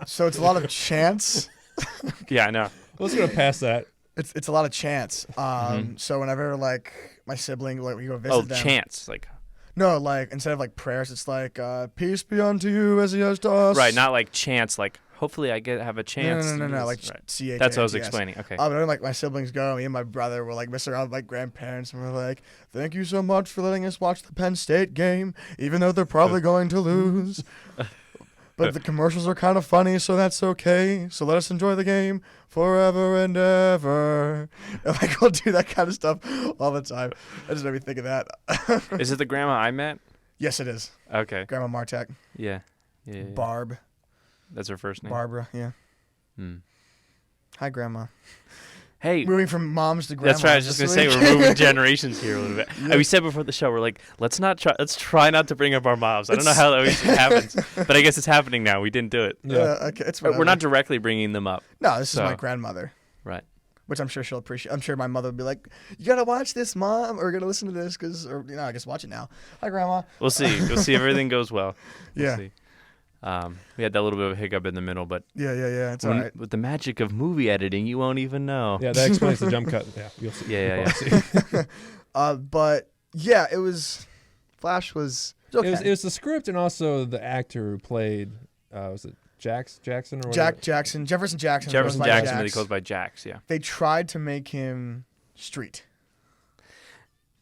So it's a lot of chants. Yeah, I know. Let's go past that. It's a lot of chants. So whenever like my sibling, like we go visit Oh, them. chants, like No, like instead of like prayers, it's like peace be unto you as he has to us. right, not like chants. Like hopefully I have a chance. No, to do like this. Right. CHANTS. That's what I was explaining. Okay. But then, like my siblings go, me and my brother will like mess around with my grandparents, and we're like, "Thank you so much for letting us watch the Penn State game, even though they're probably going to lose." but the commercials are kind of funny, so that's okay. So let us enjoy the game forever and ever. And like we'll do that kind of stuff all the time. That just made me think of that. Is it the grandma I met? Yes, it is. Okay. Grandma Martek. Yeah. Yeah. Barb. That's her first name. Barbara, yeah. Hmm. Hi, Grandma. Hey. Moving from moms to grandmas. That's right. I was just gonna say we're moving generations here a little bit. Yeah. We said before the show, we're like, let's try not to bring up our moms. I don't know how that usually happens, but I guess it's happening now. We didn't do it. Yeah, okay, it's We're whatever. not directly bringing them up. No, this is So. my grandmother. Right. Which I'm sure she'll appreciate. I'm sure my mother would be like, "You gotta watch this, Mom, or gotta listen to this, or I guess watch it now." Hi, Grandma. We'll see. We'll see if everything goes well. We'll Yeah. see. We had that little bit of a hiccup in the middle, but Yeah. It's all right. with the magic of movie editing, you won't even know. Yeah, that explains the jump cut. Yeah, you'll see. Yeah. You'll see. But yeah, it was. Flash was okay. It was the script and also the actor who played. Was it Jackson or whatever? Jefferson Jackson. Jefferson goes by Jackson, but he Jax. goes by Jax. Yeah. They tried to make him street.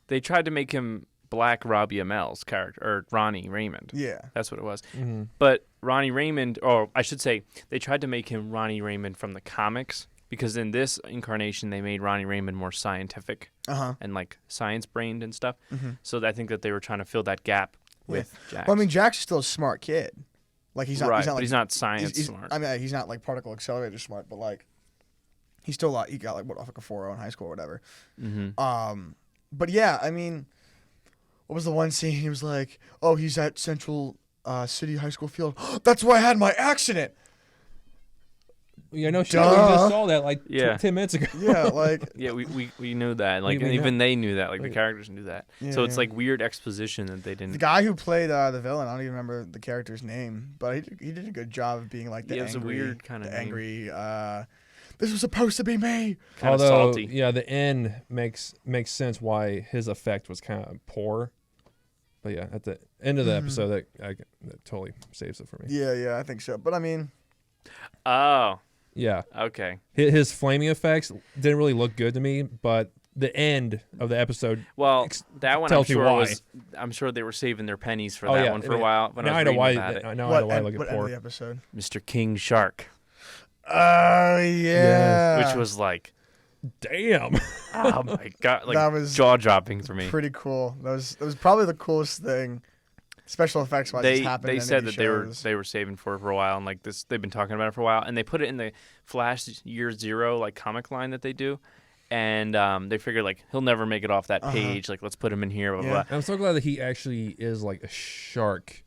They tried to make him Black Robbie Amel's character, or Ronnie Raymond. Yeah. That's what it was. Mm-hmm. But Ronnie Raymond, or I should say, they tried to make him Ronnie Raymond from the comics, because in this incarnation, they made Ronnie Raymond more scientific and like science-brained and stuff. Mm-hmm. So I think that they were trying to fill that gap with Jax. Well, I mean, Jax is still a smart kid. Like he's not. right, He's not but like, he's not science he's- smart. I mean, he's not like particle accelerator smart, but like he's still like he got like like a 4.0 in high school or whatever. Mm-hmm. But yeah, I mean, what was the one scene? He was like, "Oh, he's at Central City High School field. That's where I had my accident." Yeah, no shit. We Duh. just saw that like Yeah. 10 minutes ago. Yeah, like Yeah, we knew that. Like, We and knew even they knew that. Like, the Yeah. characters knew that. Yeah, So it's yeah. like weird exposition that they the didn't. guy who played the villain. I don't even remember the character's name, but he did a good job of being like the Yeah, it was a angry, weird kinda the name. angry. This was supposed to be me. Kind of Although, salty. yeah, the end makes sense why his effect was kind of poor. But yeah, at the end of the episode, that totally saves it for me. Yeah, I think so. But I mean, Oh, Yeah, okay. his flaming effects didn't really look good to me, but the end of the episode, Well, that one I'm tells you sure why. was. I'm sure they were saving their pennies for Oh, that yeah, one for yeah. a while. When now I I was know reading why. about it. Now I know why I what look end at of poor. the episode? Mr. King Shark, Oh yeah, which was like, Damn. oh my god, like That was jaw dropping for me. pretty cool. That was probably the coolest thing, special effects wise. They happened they in said any that shows. they were saving for it for a while, and like this they've been talking about it for a while, and they put it in the Flash Year Zero like comic line that they do, and they figured like he'll never make it off that page. Like let's put him in here. Blah, blah, Yeah. blah. I'm so glad that he actually is like a shark.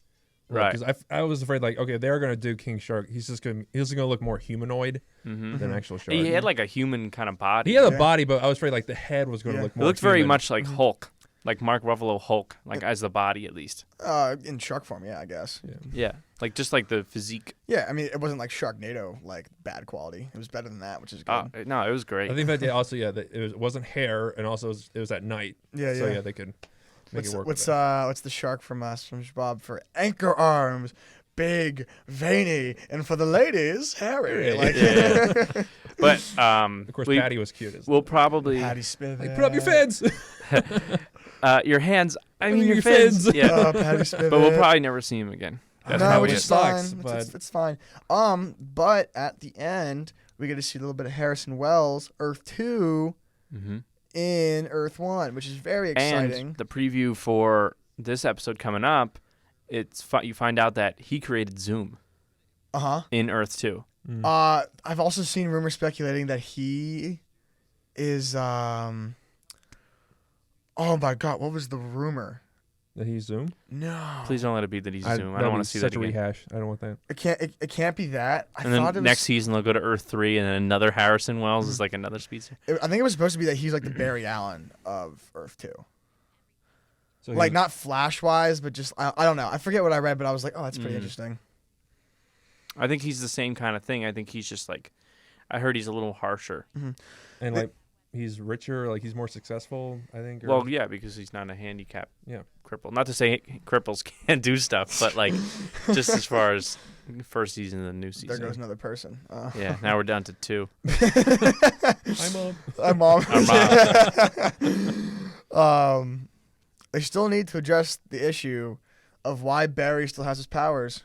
Right. Because I was afraid like, okay, they're gonna do King Shark. He's gonna look more humanoid Mm-hmm. than actual shark. He had like a human kind of body. He had a Yeah. body, but I was afraid like the head was gonna Yeah. look It more. looked very human. much like Hulk, like Mark Ruffalo Hulk, like as the body at least. In shark form, yeah, I guess. Yeah, like just like the physique. Yeah, I mean, it wasn't like Sharknado, like bad quality. It was better than that, which is good. No, it was great. I think that also that it wasn't hair, and also it was at night. Yeah, So yeah. yeah, they could make What's it work. what's with that. what's the shark from SpongeBob for anchor arms, big, veiny, and for the ladies, hairy. Like Yeah. But Of course, Patty was cute. we'll probably Patty Spivot. Like, put up your fins. your hands. I I mean mean, your your fins. fins. Yeah, Patty Spivot. but we'll probably never see him again. That's no, probably which it. is Sucks, fine. but- It's fine. But at the end, we get to see a little bit of Harrison Wells, Earth 2, Mm-hmm. in Earth 1, which is very exciting. And the preview for this episode coming up, you find out that he created Zoom in Earth 2. I've also seen rumors speculating that he is oh my god, what was the rumor? That he zoomed. No. Please don't let it be that he's Zoom. I that'd don't want be to see such that a again. rehash. I don't want that. It can't be that. I And thought then it was next season they'll go to Earth 3, and then another Harrison Wells is like another species. I think it was supposed to be that he's like the Barry Allen of Earth 2. So Like not Flash wise, but just I don't know. I forget what I read, but I was like, oh, that's pretty interesting. I think he's the same kind of thing. I think he's just like, I heard he's a little harsher. and like he's richer, like he's more successful. I think. Or, Well, yeah, because he's not a handicap yeah. cripple. Not to say cripples can't do stuff, but like just as far as first season and the new There season. goes another person. Yeah, now we're down to 2. I'm a. Hi, Mom. Our They still need to address the issue of why Barry still has his powers.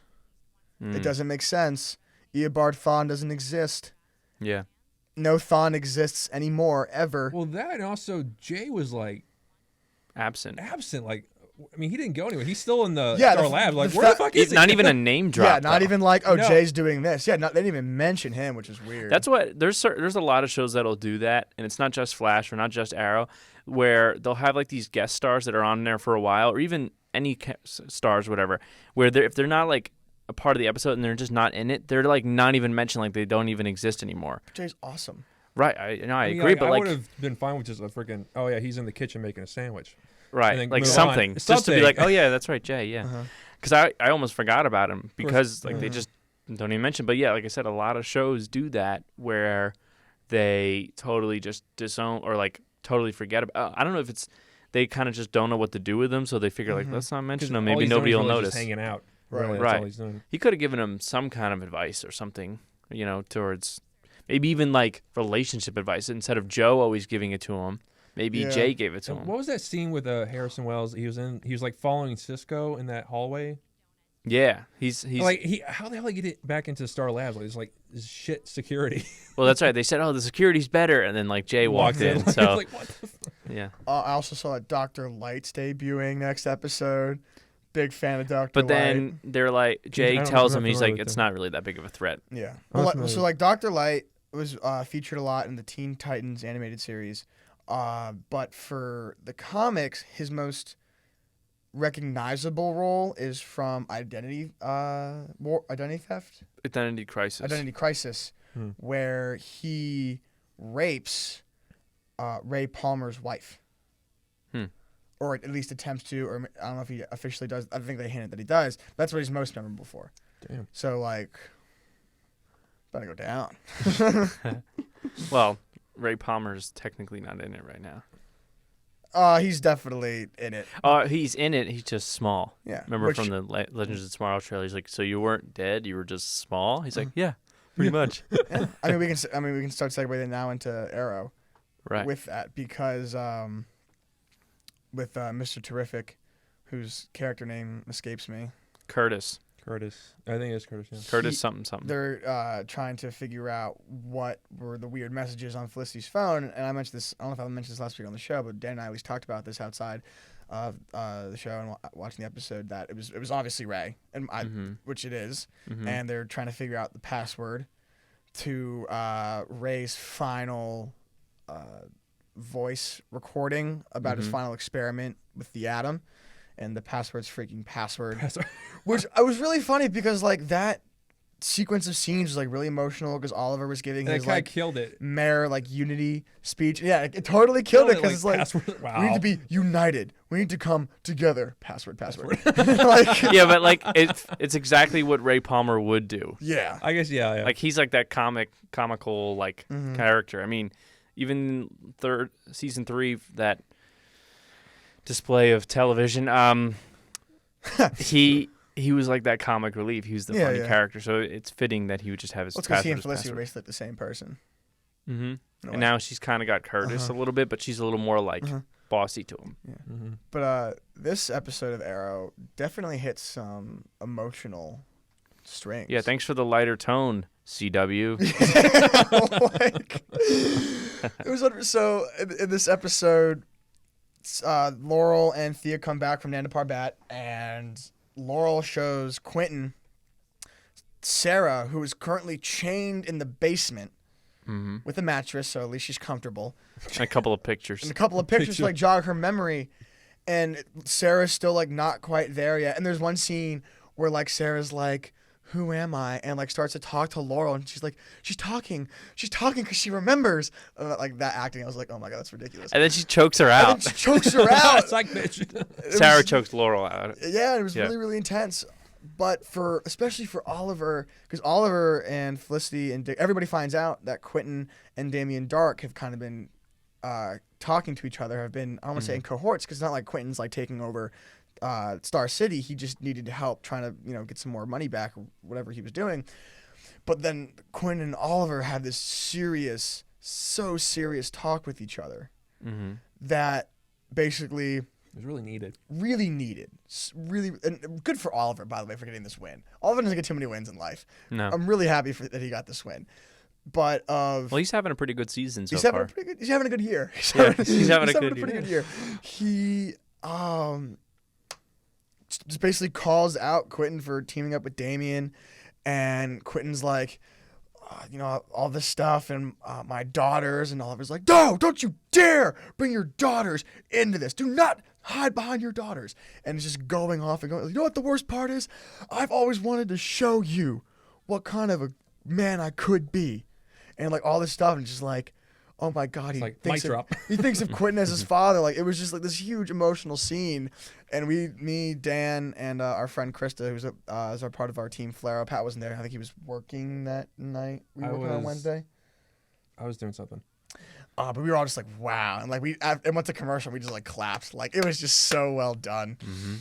It doesn't make sense. Eobard Thawne doesn't exist. Yeah. No Thawne exists anymore, ever. Well, that and also Jay was like Absent. Like, I mean, he didn't go anywhere. He's still in the Yeah, Star the- Labs. Like, the where the fa- fuck is he? Not even a name drop. Yeah, not though. even like, oh, No. Jay's doing this. Yeah, they didn't even mention him, which is weird. That's what there's a lot of shows that'll do that, and it's not just Flash or not just Arrow, where they'll have like these guest stars that are on there for a while, or even any stars, whatever. Where if they're not like a part of the episode and they're just not in it, they're like not even mentioned, like they don't even exist anymore. Jay's awesome. Right? I mean, agree, but I like would have been fine with just a freaking. Oh yeah, he's in the kitchen making a sandwich. and right, then like move something, on. just to be Something. like, oh yeah, that's right, Jay, yeah. Uh-huh. Because I almost forgot about him because like they Uh-huh. just don't even mention. But yeah, like I said, a lot of shows do that where they totally just disown or like totally forget about. I don't know if it's they kind of just don't know what to do with them, so they figure like let's not mention them. All Maybe he's doing nobody is will really notice. Just hanging out. Right. Really, that's Right. all he's doing. He could have given him some kind of advice or something, towards maybe even like relationship advice instead of Joe always giving it to him. Maybe Yeah. Jay gave it to And him. what was that scene with Harrison Wells? He was like following Cisco in that hallway. Yeah, he's Like how the hell did he get back into Star Labs? Like, it's like shit security. well. That's right. They said, "Oh, the security's better," and then like Jay walked in. Like, So like, what the yeah, I also saw that Dr. Light's debuting next episode. Big fan of Dr. but Light. then they're like, Jay I'm tells not him he's familiar like, with it's them. not really that big of a threat. Yeah. I'm Well, familiar. so like Dr. Light was featured a lot in the Teen Titans animated series. But for the comics, his most recognizable role is from Identity Theft? Identity Crisis. Identity Crisis, where he rapes Ray Palmer's wife. Or at least attempts to, or I don't know if he officially does. I think they hinted that he does. That's what he's most memorable for. Damn. So, like, better go down. Well, Ray Palmer's technically not in it right now. He's definitely in it. He's in it. He's just small. Yeah. Remember Which- from the Legends of Tomorrow trailer? He's like, so you weren't dead. You were just small. He's like, yeah, pretty much. Yeah. I mean, we can start segueing now into Arrow Right. with that because with Mr. Terrific, whose character name escapes me. Curtis. Curtis. I think it's Curtis. Yeah. Curtis something. They're trying to figure out what were the weird messages on Felicity's phone. And I mentioned this, I don't know if I mentioned this last week on the show, but Dan and I always talked about this outside of the show and watching the episode, that it was obviously Ray, and which it is. And they're trying to figure out the password to Ray's final voice recording about his final experiment with the atom. And the password's freaking password. Which I was really funny because like that sequence of scenes was like really emotional because Oliver was giving And his it kind like of killed it. mayor like unity speech. Yeah, it totally killed it because it's like password. Wow. we need to be united. We need to come together. Password. Like Yeah, but like it's exactly what Ray Palmer would do. yeah. I guess yeah. Like he's like that comical like character. I mean, even season 3, that display of television, he was like that comic relief. He was the Yeah, funny yeah. character, so it's fitting that he would just have his Let's go see and password. Felicity were basically like the same person. Mm-hmm. in a way. And now she's kind of got Curtis a little bit, but she's a little more like bossy to him. But this episode of Arrow definitely hits some emotional strings. Yeah, thanks for the lighter tone, CW. Like, it was so in this episode, Laurel and Thea come back from Nanda Parbat, and Laurel shows Quentin Sarah, who is currently chained in the basement with a mattress, so at least she's comfortable. And a couple of pictures. And a couple of pictures to, like, jog her memory, and Sarah's still like not quite there yet. And there's one scene where like Sarah's like, who am I? And like starts to talk to Laurel, and she's like, she's talking because she remembers. Like that acting, I was like, oh my god, that's ridiculous. And then she chokes her And out. then she chokes her out. It's like bitch. Sarah chokes Laurel out. Yeah, it was Yeah. really, really intense. But especially for Oliver, because Oliver and Felicity and Dick, everybody finds out that Quentin and Damien Dark have kind of been talking to each other, have been, I don't want to say in cohorts, because it's not like Quentin's like taking over Star City. He just needed help trying to, get some more money back or whatever he was doing. But then Quentin and Oliver had this so serious talk with each other that basically was really needed. Really needed. Really, and good for Oliver, by the way, for getting this win. Oliver doesn't get too many wins in life. No. I'm really happy that he got this win. But Well, he's having a pretty good season so he's far. he's having a good year. He's Yeah, having, he's having a pretty good good year. He just basically calls out Quentin for teaming up with Damian, and Quentin's like, all this stuff and my daughters, and Oliver's like, no, don't you dare bring your daughters into this. Do not hide behind your daughters. And it's just going off and going. You know what the worst part is? I've always wanted to show you what kind of a man I could be. And like all this stuff, and just like, oh my God, he Like, thinks mic drop. he thinks of Quentin as his father. Like, it was just like this huge emotional scene. And me, Dan, and our friend Krista, who's is our part of our team, Flare Up. Pat wasn't there. I think he was working that night. We were working on Wednesday. I was doing something. But we were all just like, wow. And like it went to commercial. We just like clapped. Like, it was just so well done. Mm-hmm.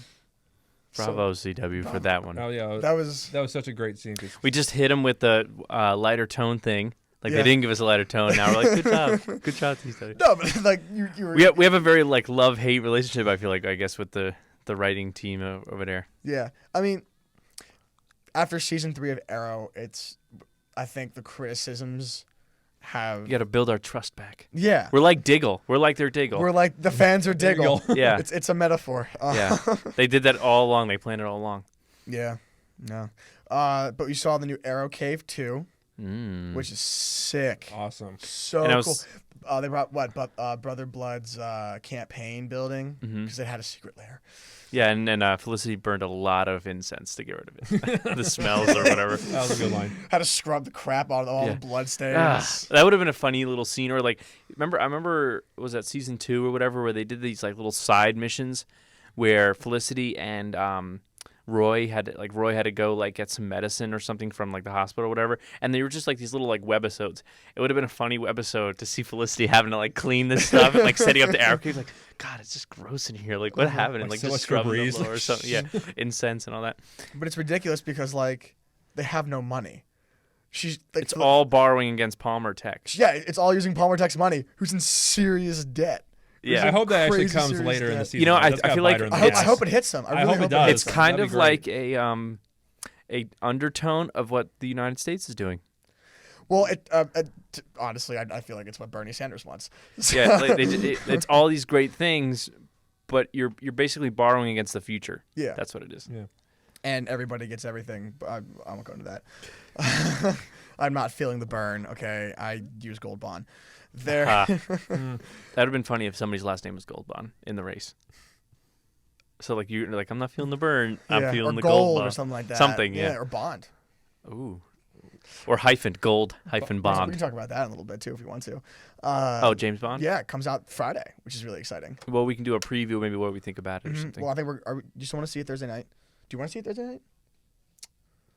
Bravo, CW, for that one. Oh yeah, That was such a great scene. We just hit him with the lighter tone thing. Like, Yeah. they didn't give us a lighter tone. Now we're like, good job. Good job, CW. no, but like you were. We have a very, like, love-hate relationship, I feel like, I guess, with the writing team over there. Yeah, I mean, after season 3 of Arrow, I think the criticisms have. We got to build our trust back. Yeah. We're like Diggle. We're like their Diggle. We're like the fans are Diggle. Yeah. It's a metaphor. Yeah. They did that all along. They planned it all along. Yeah. No. But we saw the new Arrow Cave 2, which is sick. Awesome. So And I cool. was- They brought Brother Blood's campaign building because it had a secret lair. Yeah, and Felicity burned a lot of incense to get rid of it. The smells or whatever. That was a good line. Had to scrub the crap out of all the blood stains. That would have been a funny little scene. Or like, I remember was that season 2 or whatever, where they did these like little side missions where Felicity and Roy had to go like get some medicine or something from like the hospital or whatever, and they were just like these little like webisodes. It would have been a funny webisode to see Felicity having to like clean this stuff and like setting up the arrow cave. Like, God, it's just gross in here. Like, what happened? And Like like so just much scrubbing the Febreze. floor or something. Yeah, incense and all that. But it's ridiculous because like they have no money. She's like, It's all borrowing against Palmer Tech. Yeah, it's all using Palmer Tech's money, who's in serious debt. Yeah, I hope that actually crazy comes serious later in the debt. season. You know, I That's got feel like- Biter in the I gas. hope it hits them. I really hope it hope does. it's kind That'd of be like a undertone of what the United States is doing. Well, honestly, I feel like it's what Bernie Sanders wants. Yeah, like it's all these great things, but you're basically borrowing against the future. Yeah. That's what it is. Yeah. And everybody gets everything. But I won't go into that. I'm not feeling the burn. Okay, I use Gold Bond. There. That would have been funny if somebody's last name was Goldbond in the race. So like you're like, I'm not feeling the burn. I'm Yeah, feeling or the gold Goldbond. or something like that. Something, yeah. Or Bond. Ooh. Or gold hyphen We Bond. can talk about that in a little bit too if you want to. James Bond. Yeah, it comes out Friday, which is really exciting. Well, we can do a preview, maybe what we think about it or something. Well, I think do you just want to see it Thursday night? Do you want to see it Thursday night?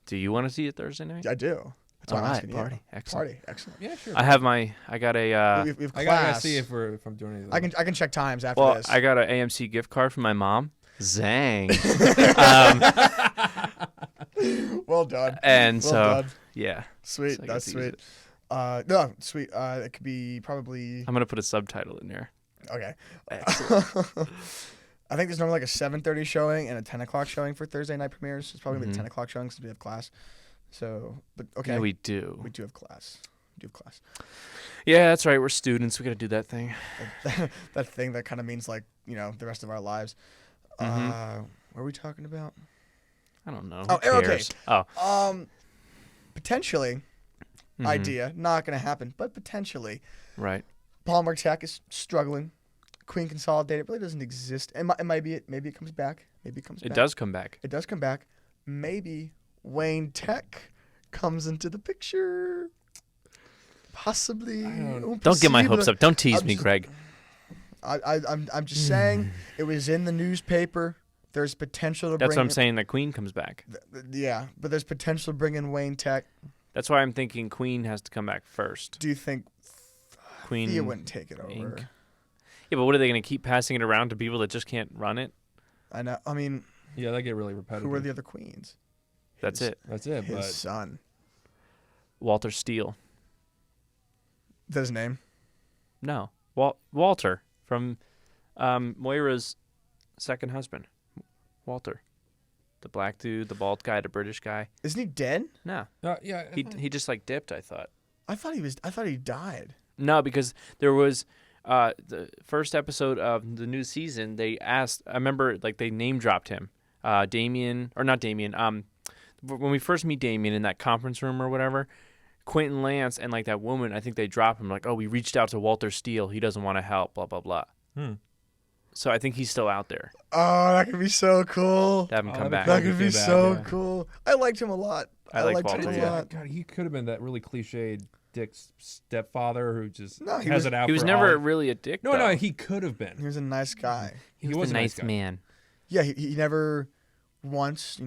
Do you want to see it Thursday night? I do. That's why All I'm right, asking party. you. Excellent. Party, excellent. Yeah, sure. I got a We have I class. gotta see if I'm doing anything. I can check times after well, this. I got an AMC gift card from my mom. Zang. Well done. And Well so done. yeah. Sweet. So I get That's to use sweet. it. No, sweet. It could be probably I'm gonna put a subtitle in there. okay. Excellent. I think there's normally like a 7:30 showing and a 10 o'clock showing for Thursday night premieres. It's probably gonna be the 10 o'clock showing since we have class. So, but okay. Yeah, we do. We do have class. We do have class. Yeah, that's right. We're students. We got to do that thing. That thing that kind of means like the rest of our lives. Mhm. What are we talking about? I don't know. Oh, Who Arrow cares? Cave. Oh, Potentially, mhm. idea, not gonna happen, but potentially, Right. Palmer Tech is struggling. Queen Consolidated really doesn't exist. It might be it. Maybe it comes back. Maybe it comes It back. does come back. It does come back. Maybe Wayne Tech comes into the picture. Possibly. Don't get my hopes Possible. up. Don't tease I'm me, just- Greg. I'm just saying it was in the newspaper. There's potential to That's bring what I'm saying. That Queen comes back. Yeah, but there's potential to bring in Wayne Tech. That's why I'm thinking Queen has to come back first. Do you think Queen. Thea wouldn't take it over? Inc. Yeah, but what are they going to keep passing it around to people that just can't run it? I know. I mean, Yeah, that get really repetitive. who are the other queens? That's His- it. That's it. His But son. Walter Steele. Is that his name? No, Walter from Moira's second husband, Walter. The black dude, the bald guy, the British guy. Isn't he dead? No. Yeah. He just like dipped, I thought. I thought he died. No, because there was the first episode of the new season, they asked, I remember like they name dropped him. Damien, or not Damien, when we first meet Damien in that conference room or whatever, Quentin Lance and like that woman, I think they drop him like, oh, we reached out to Walter Steele. He doesn't want to help, blah, blah, blah. So I think he's still out there. Oh, that could be so cool. To have him come back. That could be so cool. I liked him a lot. I liked him Walter, a lot. God, he could have been that really cliched Dick's stepfather who just he has was- it out. He was for never all. really a dick, No, though. he could have been. He was a nice guy. He was a a nice nice guy. man. Yeah, he never once,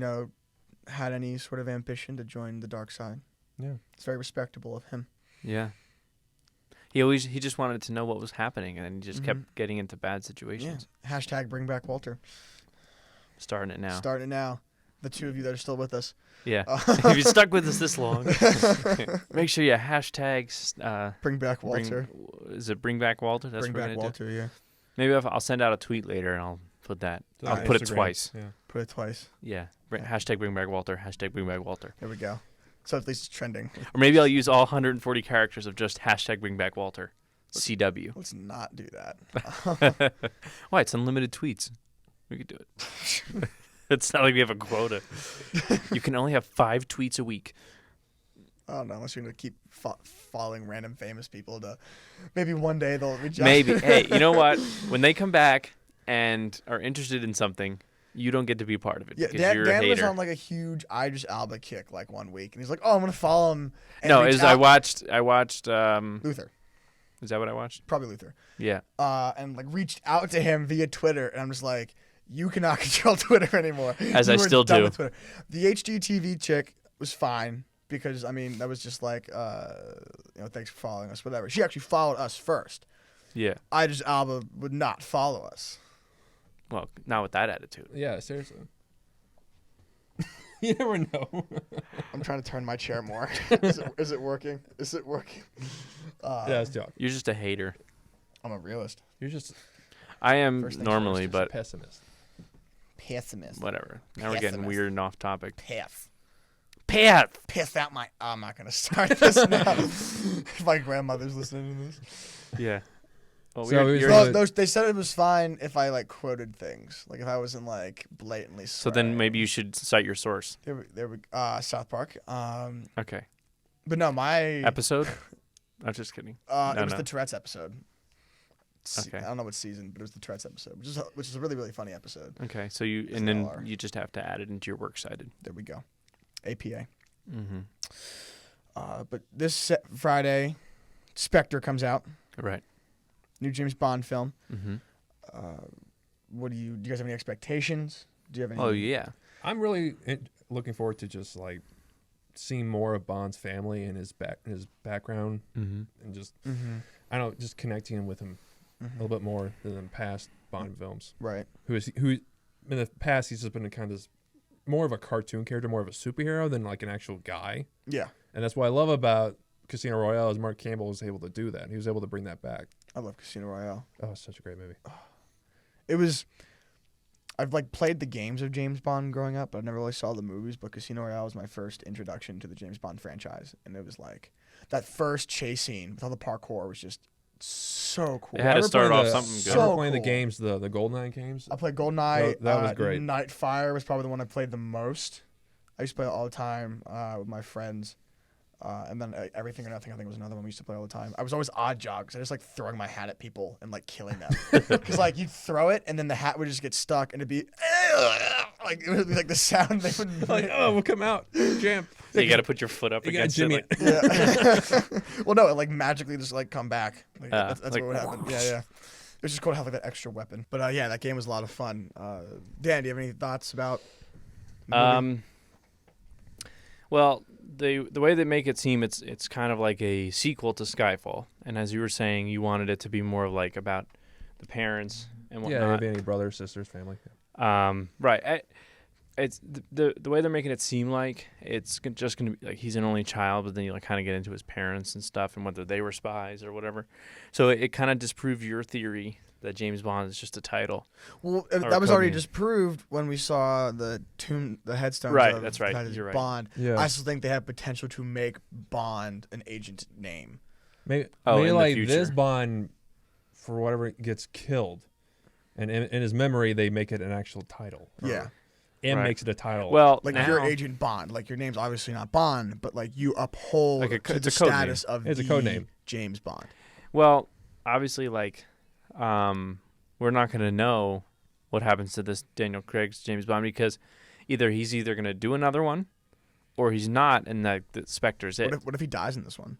had any sort of ambition to join the dark side. Yeah. It's very respectable of him. Yeah. He just wanted to know what was happening, and then he just kept getting into bad situations. Yeah. Hashtag bring back Walter. Starting it now. Starting it now. The two of you that are still with us. Yeah. If you stuck with us this long, make sure you hashtag. Bring back Walter. Is it bring back Walter? That's Bring what we're back gonna Walter, yeah. do. Maybe I'll send out a tweet later and I'll put that. I'll put it Instagram. twice. Yeah. Put it twice. Yeah. Hashtag bring back Walter. Hashtag bring back Walter. There we go. So at least it's trending. Or maybe I'll use all 140 characters of just hashtag bring back Walter. CW. Let's not do that. Why? It's unlimited tweets. We could do it. It's not like we have a quota. You can only have 5 tweets a week. I don't know, unless you're going to keep following random famous people to maybe one day they'll reach out. Maybe. Hey, you know what? When they come back and are interested in something, you don't get to be part of it Yeah, because you're a Dan was hater. on like a huge Idris Elba kick like one week, and he's like, "Oh, I'm gonna follow him." And No, reach is I out- watched. Luther, Is that what I watched? probably Luther, Yeah. and like reached out to him via Twitter, and I'm just like, "You cannot control Twitter anymore." As I You are still done do. with Twitter. The HGTV chick was fine because I mean that was just like, thanks for following us, whatever. She actually followed us first. Yeah. Idris Elba would not follow us. Well, not with that attitude. Yeah, seriously. You never know. I'm trying to turn my chair more. Is it working? Is it working? Yeah, it's joke. You're just a hater. I'm a realist. You're just I am First things normally, a but pessimist. Pessimist. whatever. Now we're getting Pessimist. weird and off topic. Piss. Pat. Piss out my. I'm not gonna start this now. If my grandmother's listening to this. Yeah. Well, So we're- he's you're- really- They said it was fine if I like quoted things, like if I wasn't like blatantly. so then swearing. maybe you should cite your source. There we South Park. Okay. But no, my Episode? I'm just kidding. it No, was no. the Tourette's episode. Okay. I don't know what season, but it was the Tourette's episode, which is a really really funny episode. Okay. So you It's and then LR. you just have to add it into your works cited. There we go. APA. Mm-hmm. But this Friday, Spectre comes out. Right. New James Bond film. Mm-hmm. Do you guys have any expectations? Do you have any? Oh yeah. I'm really looking forward to just like seeing more of Bond's family and his background Mm-hmm. and just Mm-hmm. I don't know, just connecting with him a little bit more than in past Bond films. Right. Who in the past he's just been a kind of this, more of a cartoon character, more of a superhero than like an actual guy. Yeah. And that's what I love about Casino Royale is Mark Campbell was able to do that. He was able to bring that back. I love Casino Royale. Oh, it's such a great movie. It was. I've like played the games of James Bond growing up, but I never really saw the movies. But Casino Royale was my first introduction to the James Bond franchise, and it was like that first chase scene with all the parkour was just so cool. It had to Remember start playing off the- something good. So remember playing the cool. games, the GoldenEye games? I played GoldenEye. That was great. Nightfire was probably the one I played the most. I used to play it all the time with my friends. And then Everything or Nothing, I think, was another one we used to play all the time. I was always odd job because I just like throwing my hat at people and like killing them. Because like you'd throw it and then the hat would just get stuck and it'd be like it would be like the sound they would Like, make. oh, we'll come out, jump. So you got to put your foot up You got against Jimmy. it. Like, Yeah. Well, no, it like magically just like come back. Like, that's like, what would happen. Yeah. It was just cool to have like that extra weapon. But yeah, that game was a lot of fun. Dan, do you have any thoughts about? the movie? Well, the way they make it seem, it's kind of like a sequel to Skyfall, and as you were saying, you wanted it to be more of like about the parents and Yeah, whatnot. maybe any brothers, sisters, family. Right. It's the way they're making it seem like it's just gonna be like he's an only child, but then you like kind of get into his parents and stuff and whether they were spies or whatever. So it kind of disproved your theory that James Bond is just a title. Well, Or that was code already name. just proved when we saw the headstones. Right, of that's right, United you're right. Bond. Yeah. I still think they have potential to make Bond an agent name. Maybe, Oh, maybe in the like future. this Bond, for whatever, gets killed, and in his memory they make it an actual title. Or Yeah. M Right. makes it a title. Well, Like now, you're Agent Bond. Like your name's obviously not Bond, but like you uphold Like to it's the a code name. status of It's a the code name. James Bond. well, obviously, like, we're not gonna know what happens to this Daniel Craig's James Bond because he's either gonna do another one, or he's not, and the Spectre's it. What if he dies in this one?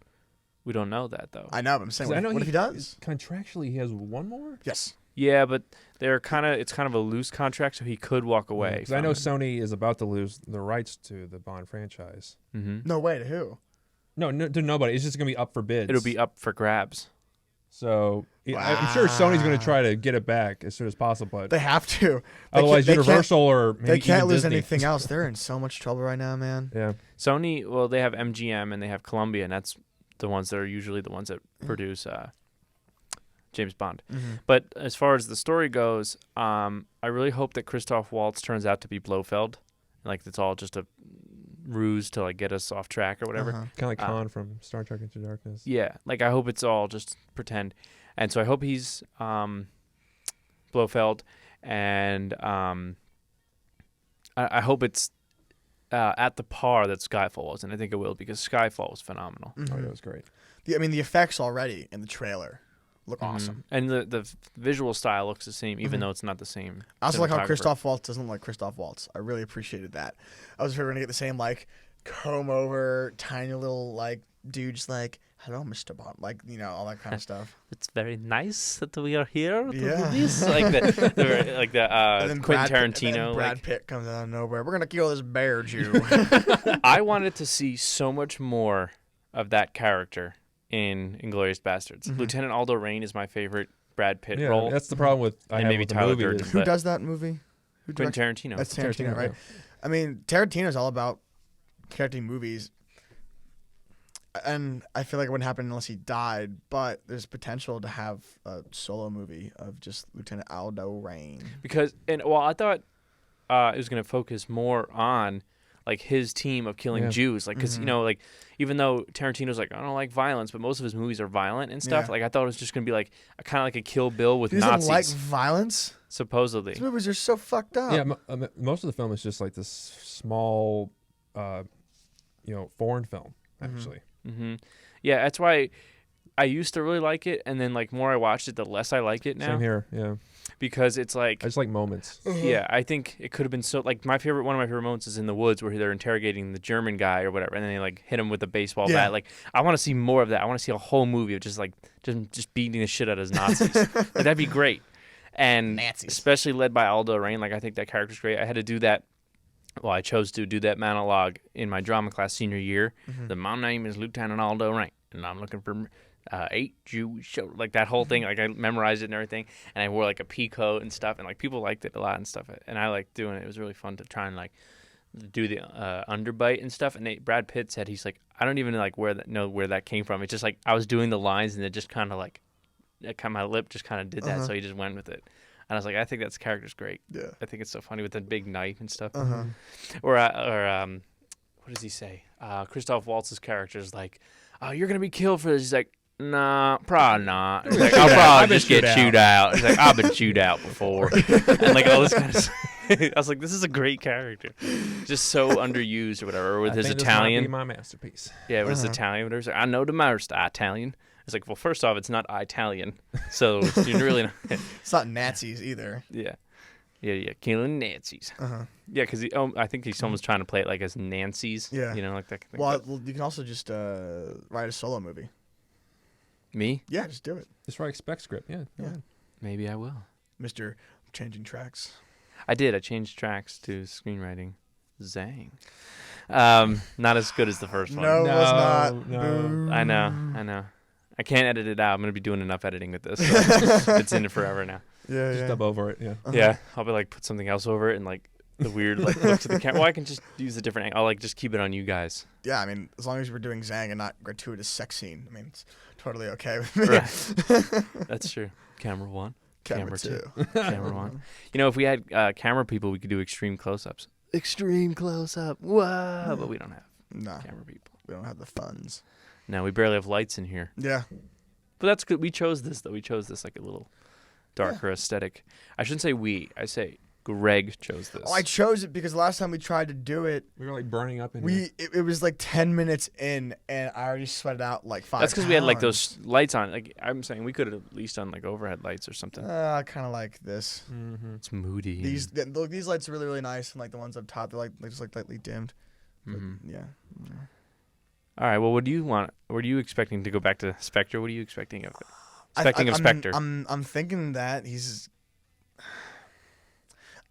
We don't know that though. I know, but I'm saying, 'Cause I know what if he does? Contractually, he has one more. Yes. Yeah, but it's kind of a loose contract, so he could walk away. Because I know Sony is about to lose the rights to the Bond franchise. Mm-hmm. No way. To who? No, to nobody. It's just gonna be up for bids. It'll be up for grabs. So I'm sure Sony's gonna try to get it back as soon as possible. But They have to. otherwise, they can't- Universal or maybe They can't even lose Disney. anything else. They're in so much trouble right now, man. Yeah. Sony, well, they have MGM and they have Columbia, and that's the ones that are usually the ones that produce James Bond. Mm-hmm. But as far as the story goes, I really hope that Christoph Waltz turns out to be Blofeld. Like it's all just a ruse to like get us off track or whatever. Uh-huh. Kind of like Khan from Star Trek Into Darkness. Yeah, like I hope it's all just pretend. And so I hope he's Blofeld, and I hope it's at the par that Skyfall was, and I think it will because Skyfall was phenomenal. Oh, yeah, it was great. I mean, the effects already in the trailer look awesome. And the visual style looks the same, even Mhm. though it's not the same. I also like how cinematographer. Christoph Waltz doesn't look like Christoph Waltz. I really appreciated that. I was afraid we were gonna get the same like comb over, tiny little like dude, just like hello, Mr. Bond, like all that kind of stuff. It's very nice that we are here to Yeah. do this. Like the And then Quentin Brad Pitt- and Tarantino. then Brad like, Pitt comes out of nowhere. We're gonna kill this bear Jew. I wanted to see so much more of that character in Inglourious Bastards. Mhm. Lieutenant Aldo Rain is my favorite Brad Pitt Yeah, role. that's the problem with I And have maybe with the Tyler movie Durden. is Who But- does that movie? Who Quentin directs? Tarantino. That's Tarantino, right? yeah. I mean, Tarantino's all about directing movies, and I feel like it wouldn't happen unless he died. But there's potential to have a solo movie of just Lieutenant Aldo Rain. Because I thought it was going to focus more on like his team of killing Yeah. Jews, like because Mhm. like even though Tarantino's like I don't like violence, but most of his movies are violent and stuff. Yeah. Like I thought it was just going to be like kind of like a Kill Bill with He doesn't Nazis, like violence. supposedly. These movies are so fucked up. Yeah, most of the film is just like this small, foreign film Mhm. actually. hmm Yeah, that's why I used to really like it, and then like more I watched it, the less I like it now Same here. Yeah, because it's like I just like moments. yeah, I think it could have been so like one of my favorite moments is in the woods where they're interrogating the German guy or whatever, and then they like hit him with a baseball Yeah. bat. Like I want to see more of that. I want to see a whole movie of just beating the shit out of his Nazis. Like, that'd be great. And Nazis. especially led by Aldo Rain. Like I think that character's great. I had to do that. Well, I chose to do that monologue in my drama class senior year. My name is Lieutenant Aldo Rain, and I'm looking for 8 Jewish, like that whole thing. Like I memorized it and everything, and I wore like a pea coat and stuff, and like people liked it a lot and stuff. And I liked doing it. It was really fun to try and like do the underbite and stuff. And Brad Pitt said he's like, I don't even like know where that came from. It's just like I was doing the lines, and it just kind of like, my lip just kind of did that, so he just went with it. And I was like, I think that character's great. Yeah. I think it's so funny with the big knife and stuff. Uh-huh. Or what does he say? Christoph Waltz's character is like, "Oh, you're gonna be killed for this." He's like, "Nah, probably not." He's like, "I'll probably just get chewed out." He's like, "I've been chewed out before," and like all this kind of stuff. I was like, "This is a great character, just so underused or whatever." Or with I his think this might Italian, be my masterpiece. yeah, with his Italian. Whatever. He's like, I know the most Italian. It's like, well, first off, it's not Italian, so you're really not. It's not Nazis either. Yeah, killing Nazis. Uh-huh. Yeah, because I think he's almost trying to play it like as Nancy's. Yeah. Like that. Well, you can also just write a solo movie. Me? Yeah, just do it, Just write a spec script. Yeah. Yeah. Maybe I will. Mr. Changing Tracks. I did. I changed tracks to screenwriting. Zang. Not as good as the first one. No, it was not. No. Boo. I know. I can't edit it out. I'm gonna be doing enough editing with this. So it's in it forever now. Yeah, Just yeah. dub over it. Yeah. Uh-huh. Yeah, I'll be like put something else over it and like the weird like look to the camera. Well, I can just use a different angle. I'll like just keep it on you guys. Yeah, I mean, as long as we're doing Zang and not gratuitous sex scene, I mean, it's totally okay with me. Right. That's true. Camera 1, Camera 2. Camera 1. You know, if we had camera people, we could do extreme close-ups. Extreme close-up. Whoa! But we don't have No, camera people. we don't have the funds. No, we barely have lights in here. Yeah. But that's good. We chose this, though. We chose this like a little darker aesthetic. I shouldn't say we. I say Greg chose this. Oh, I chose it because last time we tried to do it, We were like burning up in here. it was like 10 minutes in, and I already sweated out like 5 That's because we had like pounds. those lights on. Like I'm saying, we could have at least done like overhead lights or something. I kind of like this. Mm-hmm. It's moody. Look, these lights are really, really nice, and like the ones up top, they're just like lightly dimmed. But, yeah. All right. Well, what do you want? What are you expecting to go back to Spectre? What are you expecting of it? Of Spectre. I'm thinking that he's.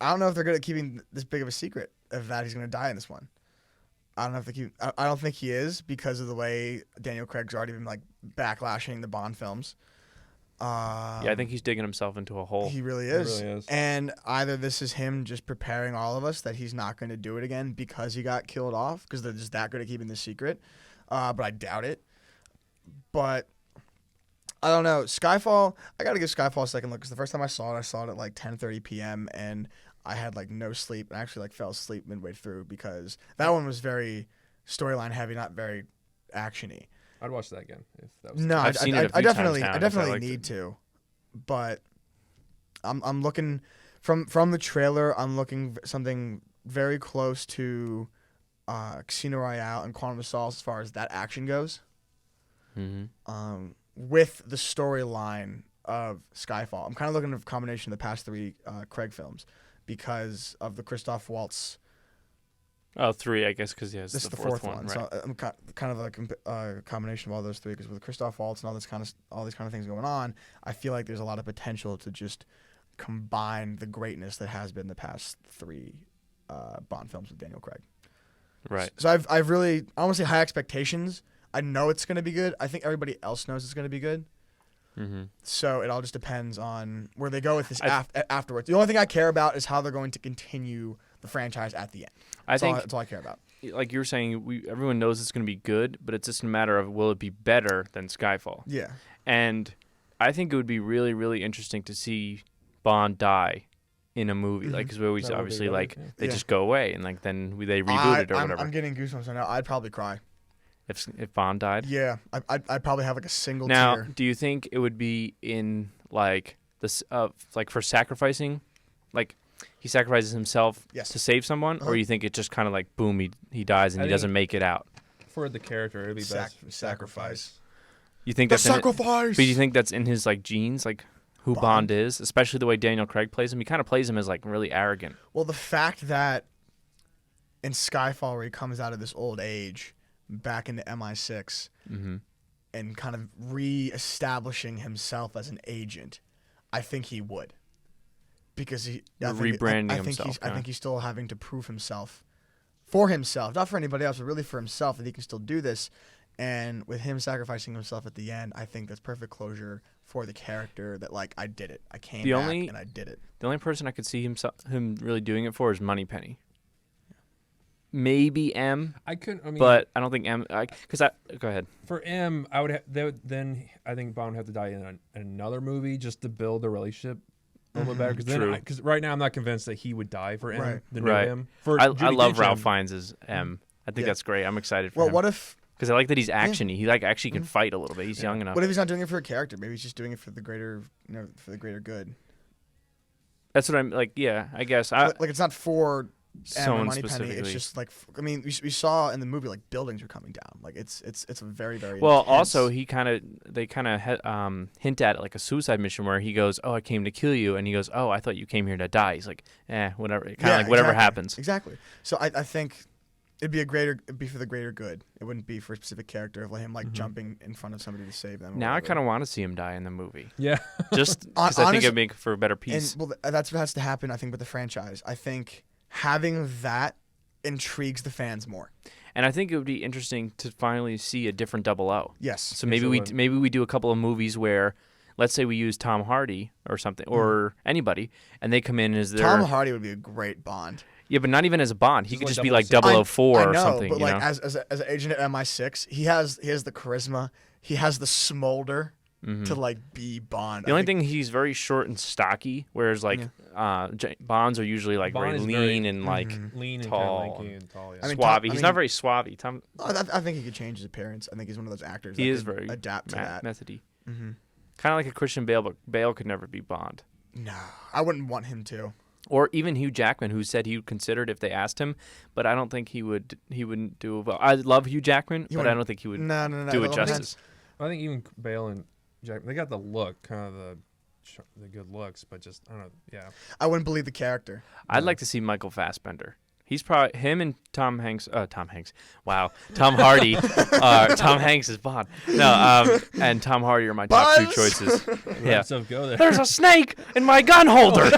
I don't know if they're good at keeping this big of a secret of that he's going to die in this one. I don't know if they keep. I don't think he is because of the way Daniel Craig's already been like backlashing the Bond films. Yeah, I think he's digging himself into a hole. He really is. And either this is him just preparing all of us that he's not going to do it again because he got killed off because they're just that good at keeping the secret. But I doubt it. But I don't know. Skyfall, I got to give Skyfall a second look because the first time I saw it at like 10:30 p.m. and I had like no sleep and actually like fell asleep midway through because that one was very storyline heavy, not very actiony. I'd watch that again if that was. No, I've seen it a few times now, I definitely liked need it. to, but I'm looking from the trailer. I'm looking something very close to Casino Royale and Quantum of Solace as far as that action goes. With the storyline of Skyfall, I'm kind of looking at a combination of the past 3 Craig films because of the Christoph Waltz. Oh, 3, I guess, because This is the fourth fourth one. Right. So I'm kind of like a combination of all those 3 because with Christoph Waltz and all these kind of things going on, I feel like there's a lot of potential to just combine the greatness that has been the past 3 Bond films with Daniel Craig. Right. So I don't want to say high expectations. I know it's going to be good. I think everybody else knows it's going to be good. So it all just depends on where they go with this afterwards. The only thing I care about is how they're going to continue the franchise at the end. That's all I care about. Like you were saying, everyone knows it's going to be good, but it's just a matter of will it be better than Skyfall? Yeah. And I think it would be really, really interesting to see Bond die in a movie, like because we always That would be obviously better, like yeah. they just go away and like then they reboot it or whatever. I'm getting goosebumps right now. I'd probably cry. If Bond died. Yeah, I'd probably have like a single Now, tear. do you think it would be in like this like for sacrificing, like he sacrifices himself Yes. to save someone, or you think it's just kind of like boom, he dies and I he think- doesn't make it out? For the character, it'd be best Sacrifice. You think The that's in it? sacrifice. But do you think that's in his like genes, like who Bond is, especially the way Daniel Craig plays him? He kind of plays him as like really arrogant. Well, the fact that in Skyfall, where he comes out of this old age back into MI6 and kind of re-establishing himself as an agent, I think he would. Because Rebranding I think himself, I think he's still having to prove himself for himself, not for anybody else, but really for himself, that he can still do this. And with him sacrificing himself at the end, I think that's perfect closure for the character that, like, I did it. I came back and I did it. The only person I could see him really doing it for is Moneypenny. Maybe M, I couldn't. I mean, but I don't think M. Go ahead. for M, I would. Then I think Bond would have to die in another movie just to build the relationship a little bit better. Because True. because right now I'm not convinced that he would die for M. Right. The new Right. M. For I Judi love Dench Ralph M. Fiennes as M. I think Yeah. that's great. I'm excited for Well, him. what if Because I like that he's actiony. He like actually can fight a little bit. He's young enough. he's not doing it for a character? Maybe he's just doing it for the greater, for the greater good. That's what I'm like. Yeah, I guess. Like it's not for M or Someone Moneypenny. It's specifically. just like we saw in the movie like buildings are coming down. Like it's a very very Well, intense- also they kind of hint at it like a suicide mission where he goes, "Oh, I came to kill you," and he goes, "Oh, I thought you came here to die." He's like, whatever. Kind of like whatever exactly. happens. Exactly. So I think it'd be for the greater good. It wouldn't be for a specific character of like him like jumping in front of somebody to save them. Now I kind of want to see him die in the movie, Yeah. just because I think Honest- it'd make for a better piece. And that's what has to happen. I think with the franchise. I think having that intrigues the fans more. And I think it would be interesting to finally see a different 007. Yes. So maybe we do a couple of movies where, let's say we use Tom Hardy or something, or anybody, and they come in as their Tom Hardy would be a great Bond. Yeah, but not even as a Bond. He Just could like just be like 007. 004 I or know, something. but you like know? as an agent at MI6, he has the charisma, he has the smolder. to like be Bond. The only thing, he's very short and stocky, whereas like Bonds are usually like Bond very is lean very and like lean and tall, kind of lanky and tall. Yeah. I mean, suave. He's not very suave. Tom, I think he could change his appearance. I think he's one of those actors. he that is could very adapt to that. methody. Mm-hmm. Kind of like a Christian Bale, but Bale could never be Bond. No, I wouldn't want him to. Or even Hugh Jackman, who said he would consider it if they asked him, but I don't think he would. He wouldn't do well. I love Hugh Jackman, but I don't think he would do it justice. I think even Bale and Jack, they got the look, kind of the good looks, but just I don't know. Yeah, I wouldn't believe the character. I'd like to see Michael Fassbender. He's probably him and Tom Hanks. Wow, Tom Hardy. Tom Hanks is Bond. No, and Tom Hardy are my top two choices. Yeah. So go there. There's a snake in my gun holder.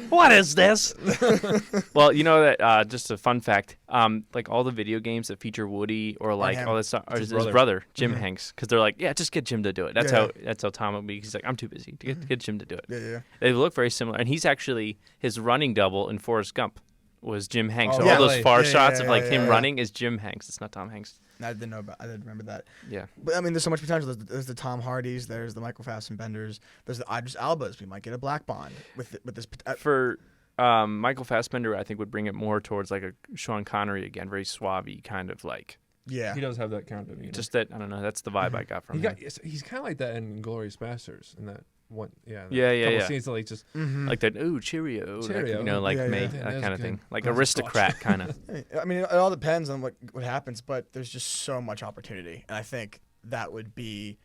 What is this? Well, you know that just a fun fact. Like all the video games that feature Woody or like all this stuff, or his brother Jim Hanks, because they're like, yeah, just get Jim to do it. That's how Tom would be. He's like, I'm too busy to get Jim to do it. Yeah. They look very similar, and he's actually his running double in Forrest Gump was Jim Hanks. Oh, so all those really? far shots of like him running is Jim Hanks. It's not Tom Hanks. I didn't know about. I didn't remember that. Yeah. But I mean, there's so much potential. There's the Tom Hardys. There's the Michael Fassbenders. There's the Idris Albas. We might get a black Bond with this. For Michael Fassbender, I think would bring it more towards like a Sean Connery again, very suave kind of like. Yeah. He does have that kind of. Just that I don't know. That's the vibe I got from him. He's kind of like that in Glorious Bastards in that one. Yeah. Yeah. Scenes that, like just like that. Ooh, Cheerio. Like, you know, like that kind of thing. Like aristocrat kind of. I mean, it all depends on what happens, but there's just so much opportunity, and I think that would be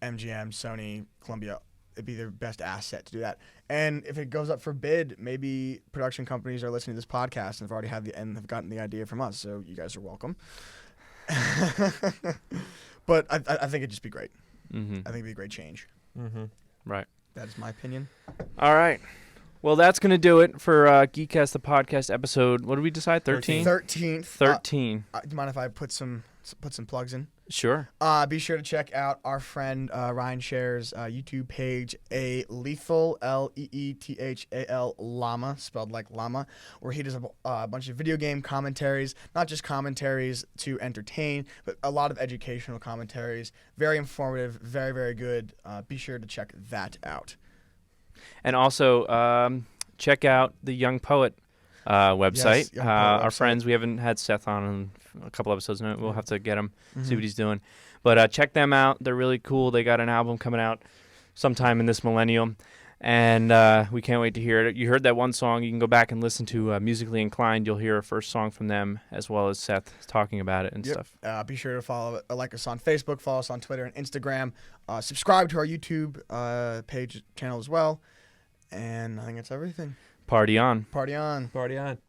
MGM, Sony, Columbia. It'd be their best asset to do that. And if it goes up for bid, maybe production companies are listening to this podcast and have already have gotten the idea from us. So you guys are welcome. But I think it'd just be great. Mm-hmm. I think it'd be a great change. Mm-hmm. Right. That is my opinion. All right. Well, that's going to do it for Geekcast, the podcast episode. What did we decide? 13? 13th. 13. Do you mind if I put some plugs in? Sure. Be sure to check out our friend Ryan Scher's YouTube page, A Lethal, Leethal Llama, spelled like llama, where he does a bunch of video game commentaries, not just commentaries to entertain, but a lot of educational commentaries. Very informative, very, very good. Be sure to check that out. And also check out the Young Poet website. Yes, Young Poet our website. friends, we haven't had Seth on in a couple episodes now. We'll have to get him, see what he's doing. But check them out. They're really cool. They got an album coming out sometime in this millennium. And we can't wait to hear it. You heard that one song. You can go back and listen to Musically Inclined. You'll hear a first song from them, as well as Seth talking about it and stuff. Be sure to follow, like us on Facebook, follow us on Twitter and Instagram. Subscribe to our YouTube channel as well. And I think that's everything. Party on. Party on. Party on.